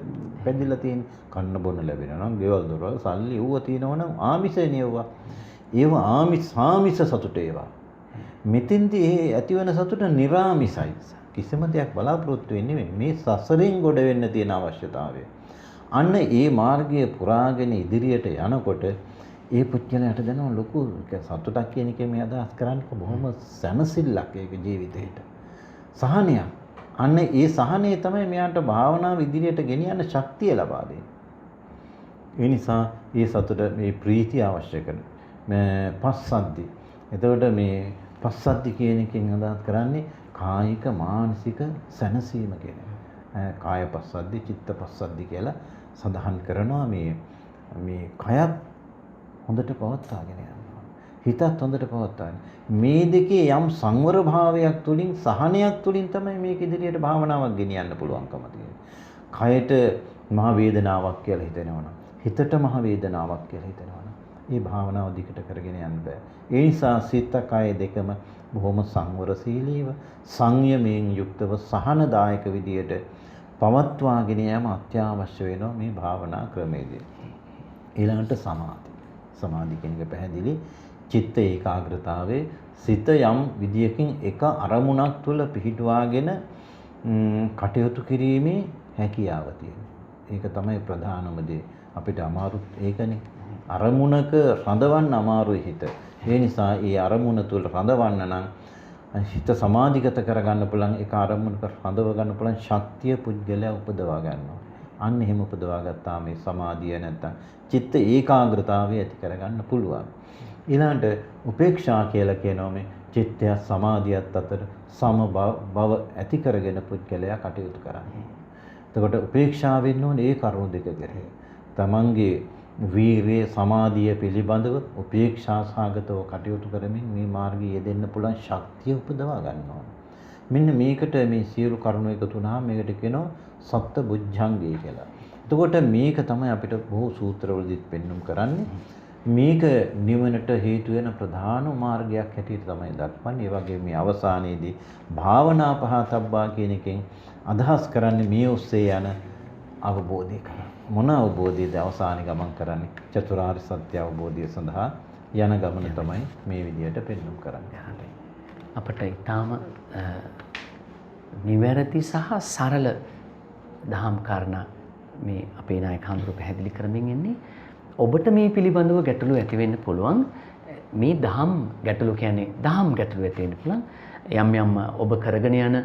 පැදිලා තියෙන්නේ. කන්න බොන්න ලැබෙනවා නම්, ගෙවල් දොරවල් සල්ලි ඌව තියෙනවා නම් ආමිෂයනේ ඒවා. ඒවා ආමිෂ සතුට ඒවා. මෙතෙන්දී ඒ ඇතිවන සතුට නිර්ආමිෂයි. කිසිම දෙයක් බලාපොරොත්තු වෙන්නේ නෙමෙයි. මේ සසරෙන් ගොඩ වෙන්න තියෙන අවශ්‍යතාවය. අන්න ඒ මාර්ගය පුරාගෙන ඉදිරියට යනකොට ඒ පුද්ගලයාට දැනෙන ලොකු සතුටක් කියන එකේ මේ අදහස් කරන්නේ බොහොම සැනසෙල්ලක් ඒක ජීවිතේට. සහනයක්. අන්න ඒ සහනය තමයි මෙයාට භාවනාව ඉදිරියට ගෙනියන්න ශක්තිය ලබා දෙන්නේ. ඒ නිසා මේ සතුට මේ ප්‍රීතිය අවශ්‍ය කරන මේ පස්සද්ධි. එතකොට මේ පස්සද්ධි කියන එකෙන් අදහස් කරන්නේ කායික මානසික සැනසීම කියන එක. කාය පස්සද්ධි, චිත්ත පස්සද්ධි කියලා සඳහන් කරනවා මේ කයත් හොඳට පවත්වාගෙන යනවා. හිතත් හොඳට පවත්වාගෙන. මේ දෙකේ යම් සංවර භාවයක් තුලින් සහනයක් තුලින් තමයි මේක ඉදිරියට භාවනාවක් ගෙනියන්න පුළුවන්කම තියෙන්නේ. කයට මහ වේදනාවක් කියලා හිතෙනවනම්, හිතට මහ වේදනාවක් කියලා හිතෙනවනම්, මේ භාවනාව දිගට කරගෙන යන්න බෑ. ඒ නිසා සිත කය දෙකම බොහොම සංවරශීලීව සංයමයෙන් යුක්තව සහනදායක විදියට පවත්වාගෙන යාම අත්‍යවශ්‍ය වෙනවා මේ භාවනා ක්‍රමයේදී. ඊළඟට සමාධි කියන එක පැහැදිලි. චිත්ත ඒකාග්‍රතාවයේ සිත යම් විදියකින් එක අරමුණක් තුළ පිහිටුවාගෙන කටයුතු කිරීමේ හැකියාව තියෙනවා. ඒක තමයි ප්‍රධානම දේ. අපිට අමාරුත් ඒකනේ. අරමුණක රඳවන්න අමාරුයි හිත. ඒ නිසා ඒ අරමුණ තුළ රඳවන්න නම් හිත සමාධිගත කරගන්න පුළුවන්, ඒක අරමුණක රඳව ගන්න පුළුවන් ශක්තිය පුද්ගලයා උපදවා ගන්නවා. අන්න එහෙම උපදවා ගත්තා මේ සමාධිය නැත්තම් චිත්ත ඒකාග්‍රතාවය ඇති කරගන්න පුළුවන්. ඊළඟට උපේක්ෂා කියලා කියනවා මේ චිත්තය සමාධියත් අතර සම බව ඇති කරගෙන පුද්ගලයා කටයුතු කරන්නේ. එතකොට උපේක්ෂාව වෙන්න ඕනේ ඒ කරුණු දෙක කෙරෙහි. තමන්ගේ වීරිය සමාධිය පිළිබඳව උපේක්ෂා සාගතව කටයුතු කරමින් මේ මාර්ගයේ යෙදෙන්න පුළුවන් ශක්තිය උපදවා ගන්නවා. මෙන්න මේකට මේ සියලු කරුණු එකතු වුණාම මේකට කියනවා සත්ත බුද්ධංගය කියලා. එතකොට මේක තමයි අපිට බොහෝ සූත්‍රවලදීත් පෙන්වුම් කරන්නේ. මේක නිවනට හේතු වෙන ප්‍රධාන මාර්ගයක් හැටියට තමයි දක්වන්නේ. ඒ වගේ මේ අවසානයේදී භාවනා පහතබ්බා කියන එකෙන් අදහස් කරන්නේ මේ ඔස්සේ යන අවබෝධය කරා. මොන අවබෝධයද අවසානයේ ගමන් කරන්නේ? චතුරාර්ය සත්‍ය අවබෝධය සඳහා යන ගමන තමයි මේ විදියට පෙන්වුම් කරන්නේ. අපට ඊටාම නිවැරදි සහ සරල දහම් කාරණා මේ අපේ නායක හඳුරු පැහැදිලි කරමින් ඉන්නේ. ඔබට මේ පිළිබඳව ගැටලු ඇති වෙන්න පුළුවන්. මේ දහම් ගැටලු කියන්නේ දහම් ගැටලු ඇති වෙන්න පුළුවන්. යම් යම් ඔබ කරගෙන යන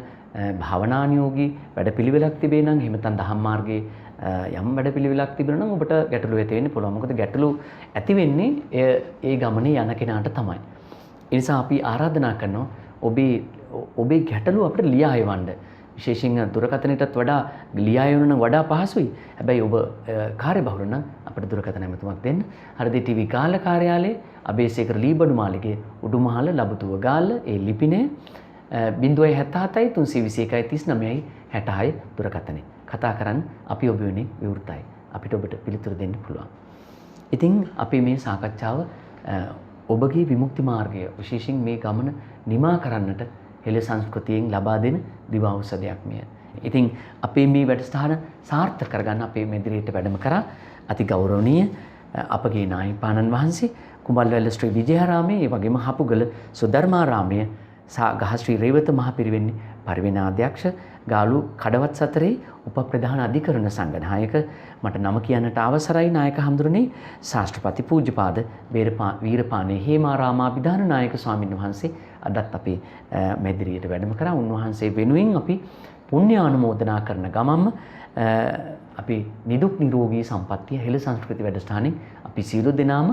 භාවනානුයෝගී වැඩපිළිවෙලක් තිබේ නම් එහෙම නැත්නම් දහම් මාර්ගයේ යම් වැඩපිළිවෙලක් තිබෙනවා නම් ඔබට ගැටලු ඇති වෙන්න පුළුවන්. මොකද ගැටලු ඇති වෙන්නේ ඒ ගමනේ යන කෙනාට තමයි. ඒ නිසා අපි ආරාධනා කරනවා ඔබේ ගැටලු අපිට ලියා එවන්න. විශේෂයෙන් දුරකථනයටත් වඩා ලියා එවන වඩා පහසුයි. හැබැයි ඔබ කාර්යබහුල නම් අපිට දුරකථන ඇමතුමක් දෙන්න. හරදි ටීවී ගාල්ල කාර්යාලයේ අබේසේකර ලීබඩු මාලිගයේ උඩුමහල ලබුතුව ගාල්ල ඒ ලිපිනේ 077 321 39 66 දුරකථනය. කතා කරන්න අපි ඔබ වෙනුවෙන් විවෘතයි. අපිට ඔබට පිළිතුරු දෙන්න පුළුවන්. ඉතින් අපි මේ සාකච්ඡාව ඔබගේ විමුක්ති මාර්ගය විශේෂයෙන් මේ ගමන නිමා කරන්නට හෙළ සංස්කෘතියෙන් ලබා දෙන දිවෞෂධයක් මෙය. ඉතින් අපේ මේ වැඩසටහන සාර්ථක කරගන්න අපේ මෙදිරියට වැඩම කරා අති ගෞරවනීය අපගේ නායකපාණන් වහන්සේ කුඹල්වැල්ල ශ්‍රී විජයාරාමයේ ඒ වගේම හපුගල සුධර්මාරාමයේ ගහ ශ්‍රී රේවත මහ පිරිවෙන්නේ පරිවෙනාධ්‍යක්ෂ ගාලු කඩවත් සතරේ උපප්‍රධාන අධිකරණ සංඝනායක මට නම කියන්නට අවසරයි නායක හඳුරන්නේ ශාස්ත්‍රපති පූජ්‍යපාද වීරපානේ හේමාරාමාභිධාන නායක ස්වාමින් වහන්සේ අදත් අපේ මෙදිරියට වැඩම කරා. උන්වහන්සේ වෙනුවෙන් අපි පුණ්‍ය ආනුමෝදනා කරන ගමන්ම අපි නිදුක් නිරෝගී සම්පන්නිය හෙළ සංස්කෘති වැඩසටහනින් අපි සියලු දෙනාම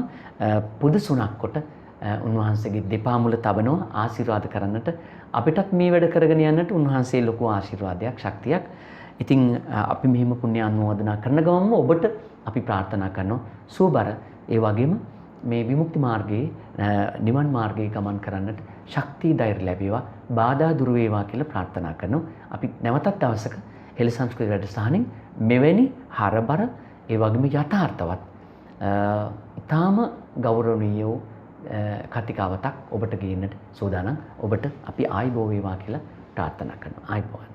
පුදසුණක් කොට උන්වහන්සේගේ දෙපා මුල තබනවා ආශිර්වාද කරන්නට අපිටත් මේ වැඩ කරගෙන යන්නට උන්වහන්සේ ලොකු ආශිර්වාදයක් ශක්තියක්. ඉතින් අපි මෙහිම පුණ්‍ය ආනුමෝදනා කරන ගමන්ම ඔබට අපි ප්‍රාර්ථනා කරනවා සුවබර ඒ වගේම මේ විමුක්ති මාර්ගයේ නිවන් මාර්ගයේ ගමන් කරන්නට ශක්තිය ධෛර්ය ලැබේවා බාධා දුරු වේවා කියලා ප්‍රාර්ථනා කරනවා. අපි නැවතත් දවසක හෙළ සංස්කෘතික වැඩසටහනින් මෙවැනි හරබර ඒ වගේම යථාර්ථවත් ඊටාම ගෞරවනීය වූ කතිකාවතක් ඔබට ගේන්නට සූදානම්. ඔබට අපි ආයුබෝවන් වේවා කියලා ප්‍රාර්ථනා කරනවා. ආයුබෝවන්.